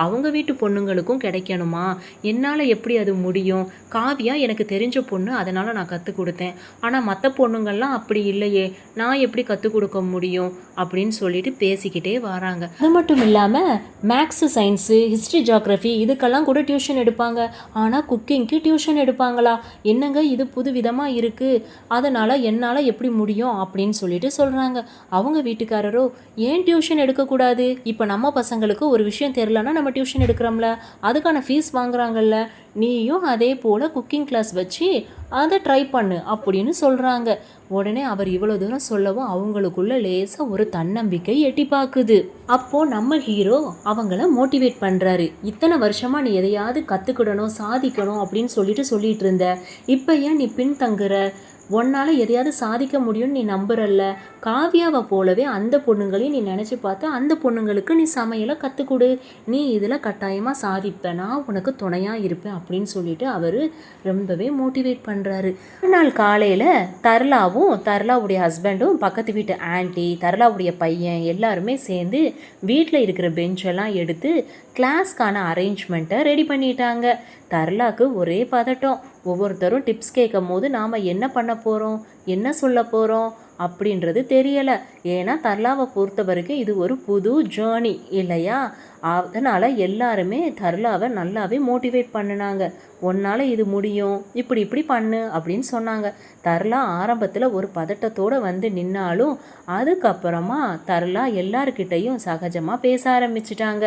அவங்க வீட்டு பொண்ணுங்களுக்கும் கிடைக்கணுமா, என்னால் எப்படி அது முடியும், காவியா எனக்கு தெரிஞ்ச பொண்ணு, அதனால் நான் கற்றுக் கொடுத்தேன், ஆனால் மற்ற பொண்ணுங்கள்லாம் அப்படி இல்லையே, நான் எப்படி கற்றுக் கொடுக்க முடியும் அப்படின்னு சொல்லிட்டு பேசிக்கிட்டே வராங்க. அது மட்டும் இல்லாமல் மேக்ஸு, சயின்ஸு, ஹிஸ்ட்ரி, ஜியாகிரஃபி இதுக்கெல்லாம் கூட டியூஷன் எடுப்பாங்க, ஆனால் குக்கிங்க்கு டியூஷன் எடுப்பாங்களா, என்னங்க இது புது விதமாக இருக்குது, அதனால் என்னால் எப்படி முடியும் அப்படின்னு சொல்லிட்டு சொல்கிறாங்க. அவங்க வீட்டுக்காரரோ, ஏன் டியூஷன் எடுக்கக்கூடாது, இப்போ நம்ம பசங்களுக்கு ஒரு விஷயம் தெரிலனா நம்ம டியூஷன் எடுக்கிறோம்ல, அதுக்கான ஃபீஸ் வாங்குறாங்கல்ல, நீயும் அதே போல் குக்கிங் கிளாஸ் வச்சு அதை ட்ரை பண்ணு அப்படின்னு சொல்கிறாங்க. உடனே அவர் இவ்வளோ தூரம் சொல்லவும் அவங்களுக்குள்ள லேசாக ஒரு தன்னம்பிக்கை எட்டி பார்க்குது. அப்போது நம்ம ஹீரோ அவங்கள மோட்டிவேட் பண்ணுறாரு, இத்தனை வருஷமாக நீ எதையாவது கற்றுக்கிடணும், சாதிக்கணும் அப்படின்னு சொல்லிட்டு இருந்த, இப்போ ஏன் நீ பின்தங்குற, உன்னால் எதையாவது சாதிக்க முடியும்னு நீ நம்புறல்ல, காவியாவை போலவே அந்த பொண்ணுங்களையும் நீ நினச்சி பார்த்து அந்த பொண்ணுங்களுக்கு நீ சமையலை கற்றுக் கொடு, நீ இதில் கட்டாயமாக சாதிப்ப, நான் உனக்கு துணையாக இருப்பேன் அப்படின்னு சொல்லிட்டு அவர் ரொம்பவே மோட்டிவேட் பண்ணுறாரு. ஒரு நாள் காலையில் தர்லாவுடைய ஹஸ்பண்டும் பக்கத்து வீட்டு ஆன்ட்டி தர்லாவுடைய பையன் எல்லாருமே சேர்ந்து வீட்டில் இருக்கிற பெஞ்செல்லாம் எடுத்து கிளாஸ்க்கான அரேஞ்ச்மெண்ட்டை ரெடி பண்ணிட்டாங்க. தர்லாக்கு ஒரே பதட்டம். ஒவ்வொருத்தரும் டிப்ஸ் கேட்கும் போது நாம் என்ன பண்ண போகிறோம், என்ன சொல்ல போகிறோம் அப்படின்றது தெரியலை. ஏன்னா தர்லாவை பொறுத்த வரைக்கும் இது ஒரு புது ஜேர்னி இல்லையா? அதனால் எல்லாருமே தர்லாவை நல்லாவே மோட்டிவேட் பண்ணினாங்க. உன்னால் இது முடியும், இப்படி இப்படி பண்ணு அப்படின்னு சொன்னாங்க. தர்லா ஆரம்பத்தில் ஒரு பதட்டத்தோடு வந்து நின்னாலும் அதுக்கப்புறமா தர்லா எல்லாருக்கிட்டையும் சகஜமாக பேச ஆரம்பிச்சிட்டாங்க.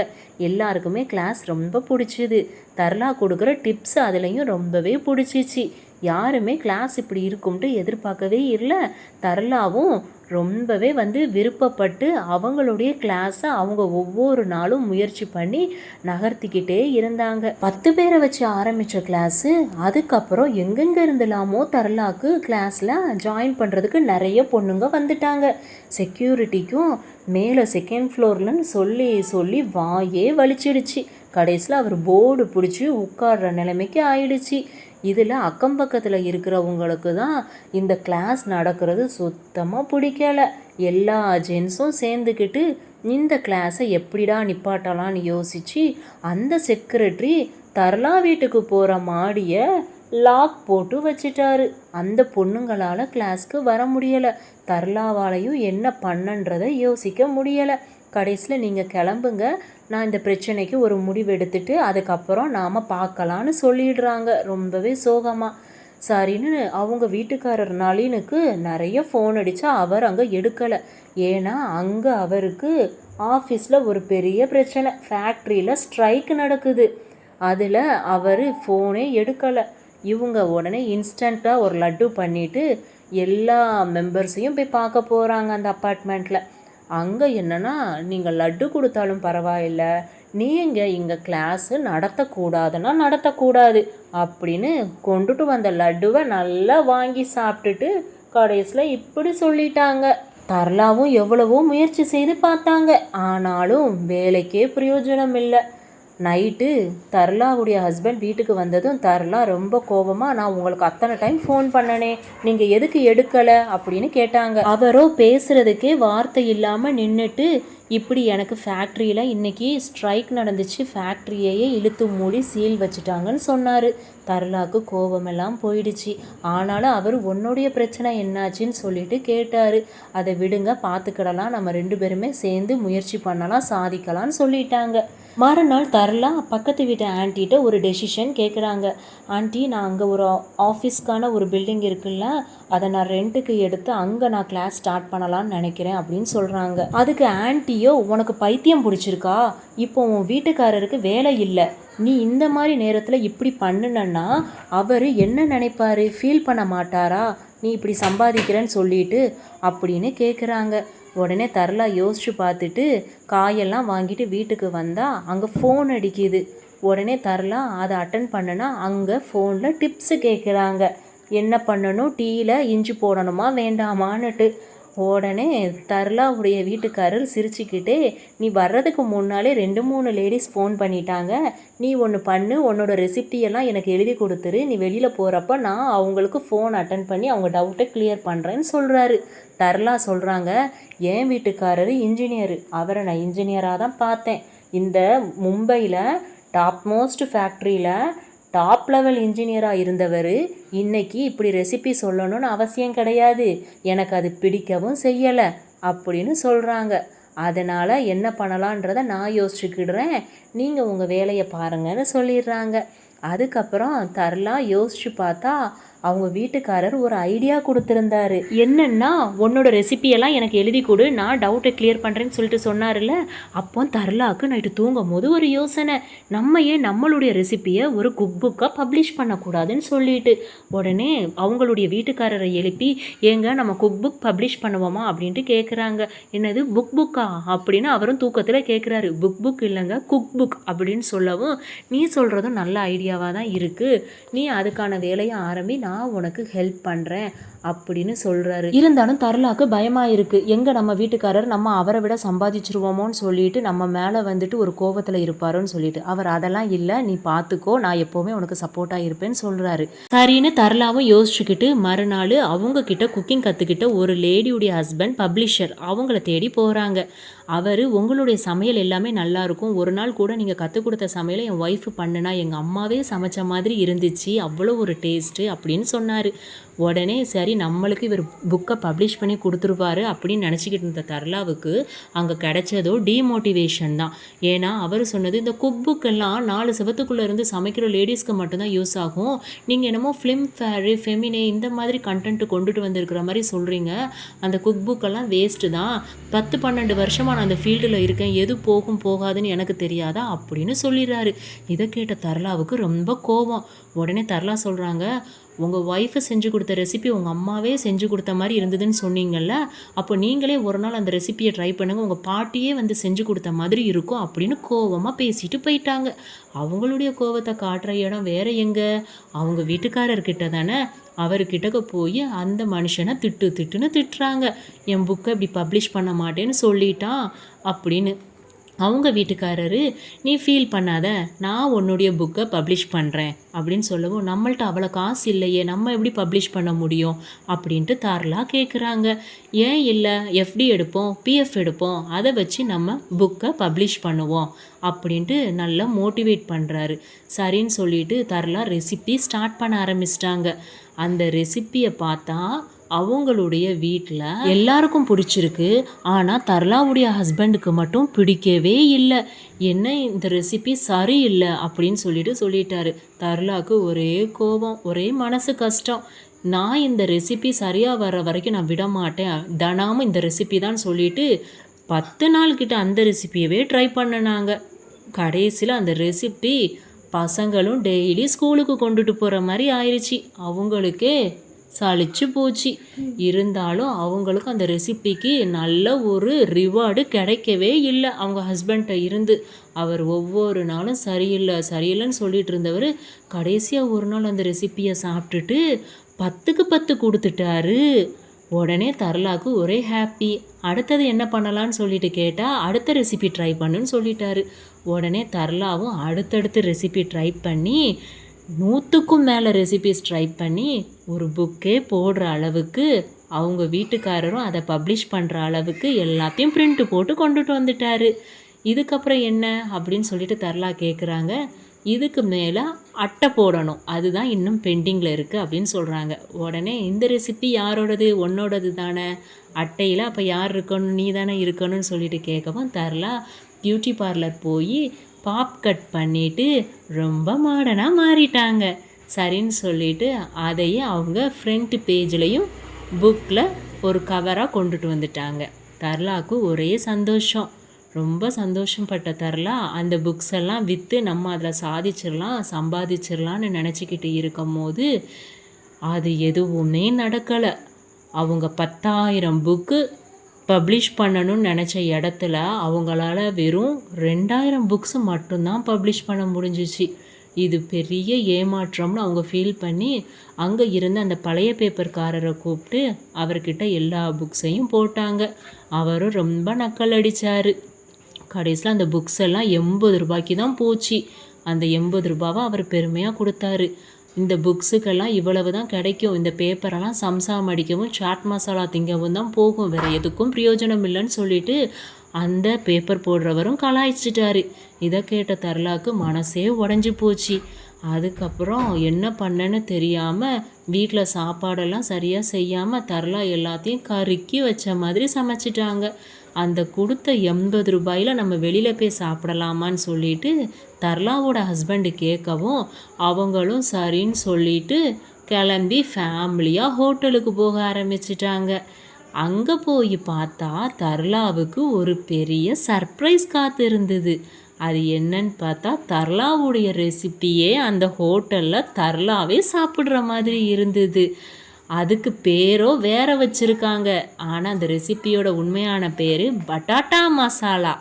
எல்லாருக்குமே கிளாஸ் ரொம்ப பிடிச்சிது. தர்லா கொடுக்குற டிப்ஸ் அதுலேயும் ரொம்பவே பிடிச்சிச்சு. யாருமே கிளாஸ் இப்படி இருக்கும்ட்டு எதிர்பார்க்கவே இல்லை. தர்லாவும் ரொம்பவே விருப்பப்பட்டு அவங்களுடைய கிளாஸை அவங்க ஒவ்வொரு நாளும் முயற்சி பண்ணி நகர்த்திக்கிட்டே இருந்தாங்க. 10 பேரை வச்சு ஆரம்பித்த கிளாஸு அதுக்கப்புறம் எங்கெங்கே இருந்தலாமோ தர்லாக்கு கிளாஸில் ஜாயின் பண்ணுறதுக்கு நிறைய பொண்ணுங்க வந்துட்டாங்க. செக்யூரிட்டிக்கும் மேலே செகண்ட் ஃப்ளோர்லன்னு சொல்லி சொல்லி வாயே வலிச்சிடுச்சு. கடைசியில் அவர் போர்டு பிடிச்சி உட்கார்ற நிலைமைக்கு ஆயிடுச்சு. இதில் அக்கம் பக்கத்தில் இருக்கிறவங்களுக்கு தான் இந்த கிளாஸ் நடக்கிறது சுத்தமாக பிடிக்கலை. எல்லா ஜென்ஸும் சேர்ந்துக்கிட்டு இந்த கிளாஸை எப்படிடா நிப்பாட்டலான்னு யோசித்து அந்த செக்ரட்டரி தர்லா வீட்டுக்கு போகிற மாடியை லாக் போட்டு வச்சிட்டாரு. அந்த பொண்ணுங்களால் கிளாஸ்க்கு வர முடியலை. தர்லாவாலையும் என்ன பண்ணன்றதை யோசிக்க முடியலை. கடைசியில் நீங்கள் கிளம்புங்க, நான் இந்த பிரச்சனைக்கு ஒரு முடிவு எடுத்துட்டு அதுக்கப்புறம் நாம் பார்க்கலான்னு சொல்லிடுறாங்க ரொம்பவே சோகமாக. சரின்னு அவங்க வீட்டுக்காரர் நளினுக்கு நிறைய ஃபோன் அடித்தா அவர் அங்கே எடுக்கலை. ஏன்னா அங்கே அவருக்கு ஆஃபீஸில் ஒரு பெரிய பிரச்சனை, ஃபேக்ட்ரியில் ஸ்ட்ரைக் நடக்குது. அதில் அவர் ஃபோனே எடுக்கலை. இவங்க உடனே இன்ஸ்டண்ட்டாக ஒரு லட்டு பண்ணிவிட்டு எல்லா மெம்பர்ஸையும் போய் பார்க்க போகிறாங்க அந்த அப்பார்ட்மெண்ட்டில். அங்கே என்னென்னா, நீங்கள் லட்டு கொடுத்தாலும் பரவாயில்ல, நீங்கள் இங்கே கிளாஸு நடத்தக்கூடாதுன்னா நடத்தக்கூடாது அப்படின்னு கொண்டுட்டு வந்த லட்டுவை நல்லா வாங்கி சாப்பிட்டுட்டு கடைசியில் இப்படி சொல்லிட்டாங்க. தர்லாவும் எவ்வளவோ முயற்சி செய்து பார்த்தாங்க, ஆனாலும் வேலைக்கே பிரயோஜனம் இல்லை. நைட்டு தர்லாவுடைய ஹஸ்பண்ட் வீட்டுக்கு வந்ததும் தர்லா ரொம்ப கோபமாக, நான் உங்களுக்கு அத்தனை டைம் ஃபோன் பண்ணனே, நீங்கள் எதுக்கு எடுக்கலை அப்படின்னு கேட்டாங்க. அவரோ பேசுகிறதுக்கே வார்த்தை இல்லாமல் நின்றுட்டு, இப்படி எனக்கு ஃபேக்ட்ரியில் இன்றைக்கி ஸ்ட்ரைக் நடந்துச்சு, ஃபேக்ட்ரியையே இழுத்து மூடி சீல் வச்சுட்டாங்கன்னு சொன்னார். தர்லாவுக்கு கோபமெல்லாம் போயிடுச்சு. ஆனாலும் அவர் உன்னுடைய பிரச்சனை என்னாச்சுன்னு சொல்லிட்டு கேட்டார். அதை விடுங்க, பார்த்துக்கிடலாம், நம்ம 2 பேருமே சேர்ந்து முயற்சி பண்ணலாம், சாதிக்கலாம்னு சொல்லிட்டாங்க. மறுநாள் தர்லா பக்கத்து வீட்டு ஆன்ட்டிகிட்ட ஒரு டெசிஷன் கேட்குறாங்க. ஆன்ட்டி, நான் அங்கே ஒரு ஆஃபீஸ்க்கான ஒரு பில்டிங் இருக்குல்ல, அதை நான் ரெண்ட்டுக்கு எடுத்து அங்கே நான் கிளாஸ் ஸ்டார்ட் பண்ணலான்னு நினைக்கிறேன் அப்படின்னு சொல்கிறாங்க. அதுக்கு ஆன்ட்டியோ, உனக்கு பைத்தியம் பிடிச்சிருக்கா, இப்போ உன் வீட்டுக்காரருக்கு வேலை இல்லை, நீ இந்த மாதிரி நேரத்தில் இப்படி பண்ணுனன்னா அவர் என்ன நினைப்பார், ஃபீல் பண்ண மாட்டாரா, நீ இப்படி சம்பாதிக்கிறேன்னு சொல்லிட்டு அப்படின்னு கேட்குறாங்க. உடனே தர்லா யோசிச்சு பார்த்துட்டு காயெல்லாம் வாங்கிட்டு வீட்டுக்கு வந்தால் அங்கே ஃபோன் அடிக்குது. உடனே தர்லா அதை அட்டன் பண்ணுனா அங்கே ஃபோனில் டிப்ஸு கேட்குறாங்க. என்ன பண்ணணும், டீயில் இஞ்சி போடணுமா வேண்டாமான்னுட்டு. உடனே தர்லாவுடைய வீட்டுக்காரர் சிரிச்சுக்கிட்டே, நீ வர்றதுக்கு முன்னாலே 2-3 லேடிஸ் ஃபோன் பண்ணிட்டாங்க, நீ ஒன்று பண்ணு, உன்னோட ரெசிப்டியெல்லாம் எனக்கு எழுதி கொடுத்துரு, நீ வெளியில் போகிறப்ப நான் அவங்களுக்கு ஃபோன் அட்டன் பண்ணி அவங்க டவுட்டை கிளியர் பண்ணுறேன்னு சொல்கிறாரு. தர்லா சொல்கிறாங்க, என் வீட்டுக்காரர் இன்ஜினியரு, அவரை நான் இன்ஜினியராக தான் பார்த்தேன். இந்த மும்பையில் டாப் மோஸ்ட் ஃபேக்ட்ரியில் டாப் லெவல் இன்ஜினியராக இருந்தவர் இன்றைக்கி இப்படி ரெசிபி சொல்லணும்னு அவசியம் கிடையாது, எனக்கு அது பிடிக்கவும் செய்யலை அப்படின்னு சொல்கிறாங்க. அதனால் என்ன பண்ணலான்றதை நான் யோசிச்சுக்கிடுறேன், நீங்கள் உங்கள் வேலையை பாருங்கன்னு சொல்லிடுறாங்க. அதுக்கப்புறம் தர்லா யோசிச்சு பார்த்தா அவங்க வீட்டுக்காரர் ஒரு ஐடியா கொடுத்துருந்தாரு. என்னன்னா, உன்னோட ரெசிபியெல்லாம் எனக்கு எழுதி கொடு, நான் டவுட்டை கிளியர் பண்ணுறேன்னு சொல்லிட்டு சொன்னார்ல. அப்போ தர்லாவுக்கு நைட்டு தூங்கும் போது ஒரு யோசனை, நம்ம ஏன் நம்மளுடைய ரெசிப்பியை ஒரு குக் புக்காக பப்ளிஷ் பண்ணக்கூடாதுன்னு சொல்லிட்டு உடனே அவங்களுடைய வீட்டுக்காரரை எழுப்பி, ஏங்க நம்ம குக் புக் பப்ளிஷ் பண்ணுவோமா அப்படின்ட்டு கேட்குறாங்க. என்னது புக்கா அப்படின்னு அவரும் தூக்கத்தில் கேட்குறாரு. புக் இல்லைங்க, குக் புக் அப்படின்னு சொல்லவும், நீ சொல்கிறதும் நல்ல ஐடியாவாக தான் இருக்குது, நீ அதுக்கான வேலையை ஆரம்பி, நான் உனக்கு ஹெல்ப் பண்ணுறேன் அப்படின்னு சொல்கிறாரு. இருந்தாலும் தர்லாக்கு பயமாக இருக்குது. எங்கே நம்ம வீட்டுக்காரர் நம்ம அவரை விட சம்பாதிச்சிருவோமோன்னு சொல்லிட்டு நம்ம மேலே வந்துட்டு ஒரு கோபத்தில் இருப்பாரோன்னு சொல்லிட்டு, அவர் அதெல்லாம் இல்லை, நீ பார்த்துக்கோ, நான் எப்போவுமே உனக்கு சப்போர்ட்டாக இருப்பேன்னு சொல்கிறாரு. சரின்னு தர்லாவும் யோசிச்சுக்கிட்டு மறுநாள் அவங்க கிட்ட குக்கிங் கற்றுக்கிட்ட ஒரு லேடியுடைய ஹஸ்பண்ட் பப்ளிஷர் அவங்கள தேடி போகிறாங்க. அவர் உங்களுடைய சமையல் எல்லாமே நல்லாயிருக்கும், ஒரு நாள் கூட நீங்கள் கற்றுக் கொடுத்த சமையலை என் ஒய்ஃபு பண்ணுனா எங்கள் அம்மாவே சமைச்ச மாதிரி இருந்துச்சு, அவ்வளோ ஒரு டேஸ்ட்டு அப்படின்னு சொன்னார். உடனே சரி நம்மளுக்கு இவர் புக்கை பப்ளிஷ் பண்ணி கொடுத்துருவாரு அப்படின்னு நினச்சிக்கிட்டு இருந்த தர்லாவுக்கு அங்கே கிடைச்சதோ டிமோட்டிவேஷன் தான். ஏன்னா அவர் சொன்னது, இந்த குக் புக்கெல்லாம் 4 செவத்துக்குள்ளே இருந்து சமைக்கிற லேடிஸ்க்கு மட்டும்தான் யூஸ் ஆகும், நீங்கள் என்னமோ ஃபிலிம் ஃபேரு ஃபெமினே இந்த மாதிரி கண்டென்ட்டு கொண்டுட்டு வந்திருக்கிற மாதிரி சொல்கிறீங்க, அந்த குக் புக்கெல்லாம் வேஸ்ட்டு தான், 10-12 வருஷமாக நான் அந்த ஃபீல்டில் இருக்கேன், எது போகும் போகாதுன்னு எனக்கு தெரியாதா அப்படின்னு சொல்லிடுறாரு. இதை கேட்ட தர்லாவுக்கு ரொம்ப கோபம். உடனே தர்லா சொல்கிறாங்க, உங்கள் ஒய்ஃபை செஞ்சு கொடுத்த ரெசிபி உங்கள் அம்மாவே செஞ்சு கொடுத்த மாதிரி இருந்ததுன்னு சொன்னீங்கல்ல, அப்போ நீங்களே ஒரு நாள் அந்த ரெசிபியை ட்ரை பண்ணுங்கள், உங்கள் பாட்டியே வந்து செஞ்சு கொடுத்த மாதிரி இருக்கும் அப்படின்னு கோவமாக பேசிட்டு போயிட்டாங்க. அவங்களுடைய கோவத்தை காட்டுற இடம் வேறு எங்கே, அவங்க வீட்டுக்காரர்கிட்ட தானே. அவர்கிட்ட போய் அந்த மனுஷனை திட்டுன்னு திட்டுறாங்க. என் புக்கை இப்படி பப்ளிஷ் பண்ண மாட்டேன்னு சொல்லிட்டான் அப்படின்னு. அவங்க வீட்டுக்காரரு, நீ ஃபீல் பண்ணாத, நான் உன்னுடைய புக்கை பப்ளிஷ் பண்ணுறேன் அப்படின்னு சொல்லவும், நம்மள்ட்ட அவ்வளோ காசு இல்லையே, நம்ம எப்படி பப்ளிஷ் பண்ண முடியும் அப்படின்ட்டு தர்லா கேட்குறாங்க. ஏன் இல்லை, எஃப்டி எடுப்போம், பிஎஃப் எடுப்போம், அதை வச்சு நம்ம புக்கை பப்ளிஷ் பண்ணுவோம் அப்படின்ட்டு நல்லா மோட்டிவேட் பண்ணுறாரு. சரின்னு சொல்லிட்டு தர்லா ரெசிபி ஸ்டார்ட் பண்ண ஆரம்பிச்சிட்டாங்க. அந்த ரெசிப்பியை பார்த்தா அவங்களுடைய வீட்டில் எல்லாருக்கும் பிடிச்சிருக்கு, ஆனால் தர்லாவுடைய ஹஸ்பண்டுக்கு மட்டும் பிடிக்கவே இல்லை. என்ன இந்த ரெசிபி சரியில்லை அப்படின்னு சொல்லிட்டாரு. தர்லாவுக்கு ஒரே கோபம், ஒரே மனசு கஷ்டம். நான் இந்த ரெசிபி சரியாக வர வரைக்கும் நான் விட மாட்டேன், தினமும் இந்த ரெசிபி தான் சொல்லிட்டு 10 நாள் கிட்ட அந்த ரெசிபியவே ட்ரை பண்ணினாங்க. கடைசியில் அந்த ரெசிபி பசங்களும் டெய்லி ஸ்கூலுக்கு கொண்டுட்டு போகிற மாதிரி ஆயிடுச்சு. அவங்களுக்கே சளிச்சு போச்சு. இருந்தாலும் அவங்களுக்கு அந்த ரெசிபிக்கு நல்ல ஒரு ரிவார்டு கிடைக்கவே இல்லை அவங்க ஹஸ்பண்ட்டை இருந்து. அவர் ஒவ்வொரு நாளும் சரியில்லைன்னு சொல்லிட்டு இருந்தவர் கடைசியாக ஒரு நாள் அந்த ரெசிப்பியை சாப்பிட்டுட்டு 10க்கு 10 கொடுத்துட்டாரு. உடனே தர்லாவுக்கு ஒரே ஹாப்பி. அடுத்தது என்ன பண்ணலான்னு சொல்லிட்டு கேட்டால் அடுத்த ரெசிபி ட்ரை பண்ணுன்னு சொல்லிட்டாரு. உடனே தர்லாவும் அடுத்தடுத்து ரெசிபி ட்ரை பண்ணி 100க்கும் மேலே ரெசிபிஸ் ட்ரை பண்ணி ஒரு புக்கே போடுற அளவுக்கு, அவங்க வீட்டுக்காரரும் அதை பப்ளிஷ் பண்ணுற அளவுக்கு எல்லாத்தையும் பிரிண்ட் போட்டு கொண்டுட்டு வந்துட்டார். இதுக்கப்புறம் என்ன அப்படின்னு சொல்லிட்டு தர்லா கேட்குறாங்க. இதுக்கு மேலே அட்டை போடணும், அதுதான் இன்னும் பெண்டிங்கில் இருக்குது அப்படின்னு சொல்கிறாங்க. உடனே இந்த ரெசிபி யாரோடது, உன்னோடது தானே, அட்டையில் அப்போ யார் இருக்கணும், நீ தானே இருக்கணும்னு சொல்லிட்டு கேட்கவும் தர்லா பியூட்டி பார்லர் போய் பாப் கட் பண்ணிவிட்டு ரொம்ப மாடர்னாக மாறிட்டாங்க. சரின்னு சொல்லிட்டு அதையே அவங்க ஃப்ரண்ட் பேஜ்லேயும் புக்கில் ஒரு கவராக கொண்டுட்டு வந்துட்டாங்க. தர்லாவுக்கு ஒரே சந்தோஷம், ரொம்ப சந்தோஷப்பட்ட தர்லா அந்த புக்ஸ் எல்லாம் விற்று நம்ம அதில் சம்பாதிச்சிடலான்னு நினச்சிக்கிட்டு இருக்கும் போது அது எதுவுமே நடக்கலை. அவங்க 10,000 புக்கு பப்ளிஷ் பண்ணணும்னு நினச்ச இடத்துல அவங்களால வெறும் 2000 புக்ஸ் மட்டும்தான் பப்ளிஷ் பண்ண முடிஞ்சிச்சு. இது பெரிய ஏமாற்றம்னு அவங்க ஃபீல் பண்ணி அங்கே இருந்த அந்த பழைய பேப்பர்காரரை கூப்பிட்டு அவர்கிட்ட எல்லா புக்ஸையும் போட்டாங்க. அவரும் ரொம்ப நக்கல் அடித்தார். கடைசியில் அந்த புக்ஸ் எல்லாம் 80 ரூபாய்க்கு தான் போச்சு. அந்த 80 ரூபாவை அவர் பெருமையாக கொடுத்தாரு. இந்த புக்ஸுக்கெல்லாம் இவ்வளவு தான் கிடைக்கும், இந்த பேப்பரெல்லாம் சம்சாம் அடிக்கவும் சாட் மசாலா திங்கவும் தான் போகும், வேறு எதுக்கும் பிரயோஜனம் இல்லைன்னு சொல்லிட்டு அந்த பேப்பர் போடுறவரும் கலாய்ச்சிட்டாரு. இதை கேட்ட தர்லாவுக்கு மனசே உடஞ்சி போச்சு. அதுக்கப்புறம் என்ன பண்ணன்னு தெரியாமல் வீட்டில் சாப்பாடெல்லாம் சரியாக செய்யாமல் தர்லா எல்லாத்தையும் கருக்கி வச்ச மாதிரி சமைச்சிட்டாங்க. அந்த கொடுத்த 80 ரூபாயில் நம்ம வெளியில் போய் சாப்பிடலாமான்னு சொல்லிட்டு தர்லாவோட ஹஸ்பண்டு கேட்கவும் அவங்களும் சரின்னு சொல்லிட்டு கிளம்பி ஃபேமிலியாக ஹோட்டலுக்கு போக ஆரம்பிச்சிட்டாங்க. அங்கே போய் பார்த்தா தர்லாவுக்கு ஒரு பெரிய சர்ப்ரைஸ் காத்து இருந்தது. அது என்னன்னு பார்த்தா தர்லாவுடைய ரெசிப்பியே அந்த ஹோட்டலில் தர்லாவே சாப்பிட்ற மாதிரி இருந்தது. அதுக்கு பேரோ வேற வச்சுருக்காங்க, ஆனால் அந்த ரெசிப்பியோட உண்மையான பேர் பட்டாட்டா மசாலா.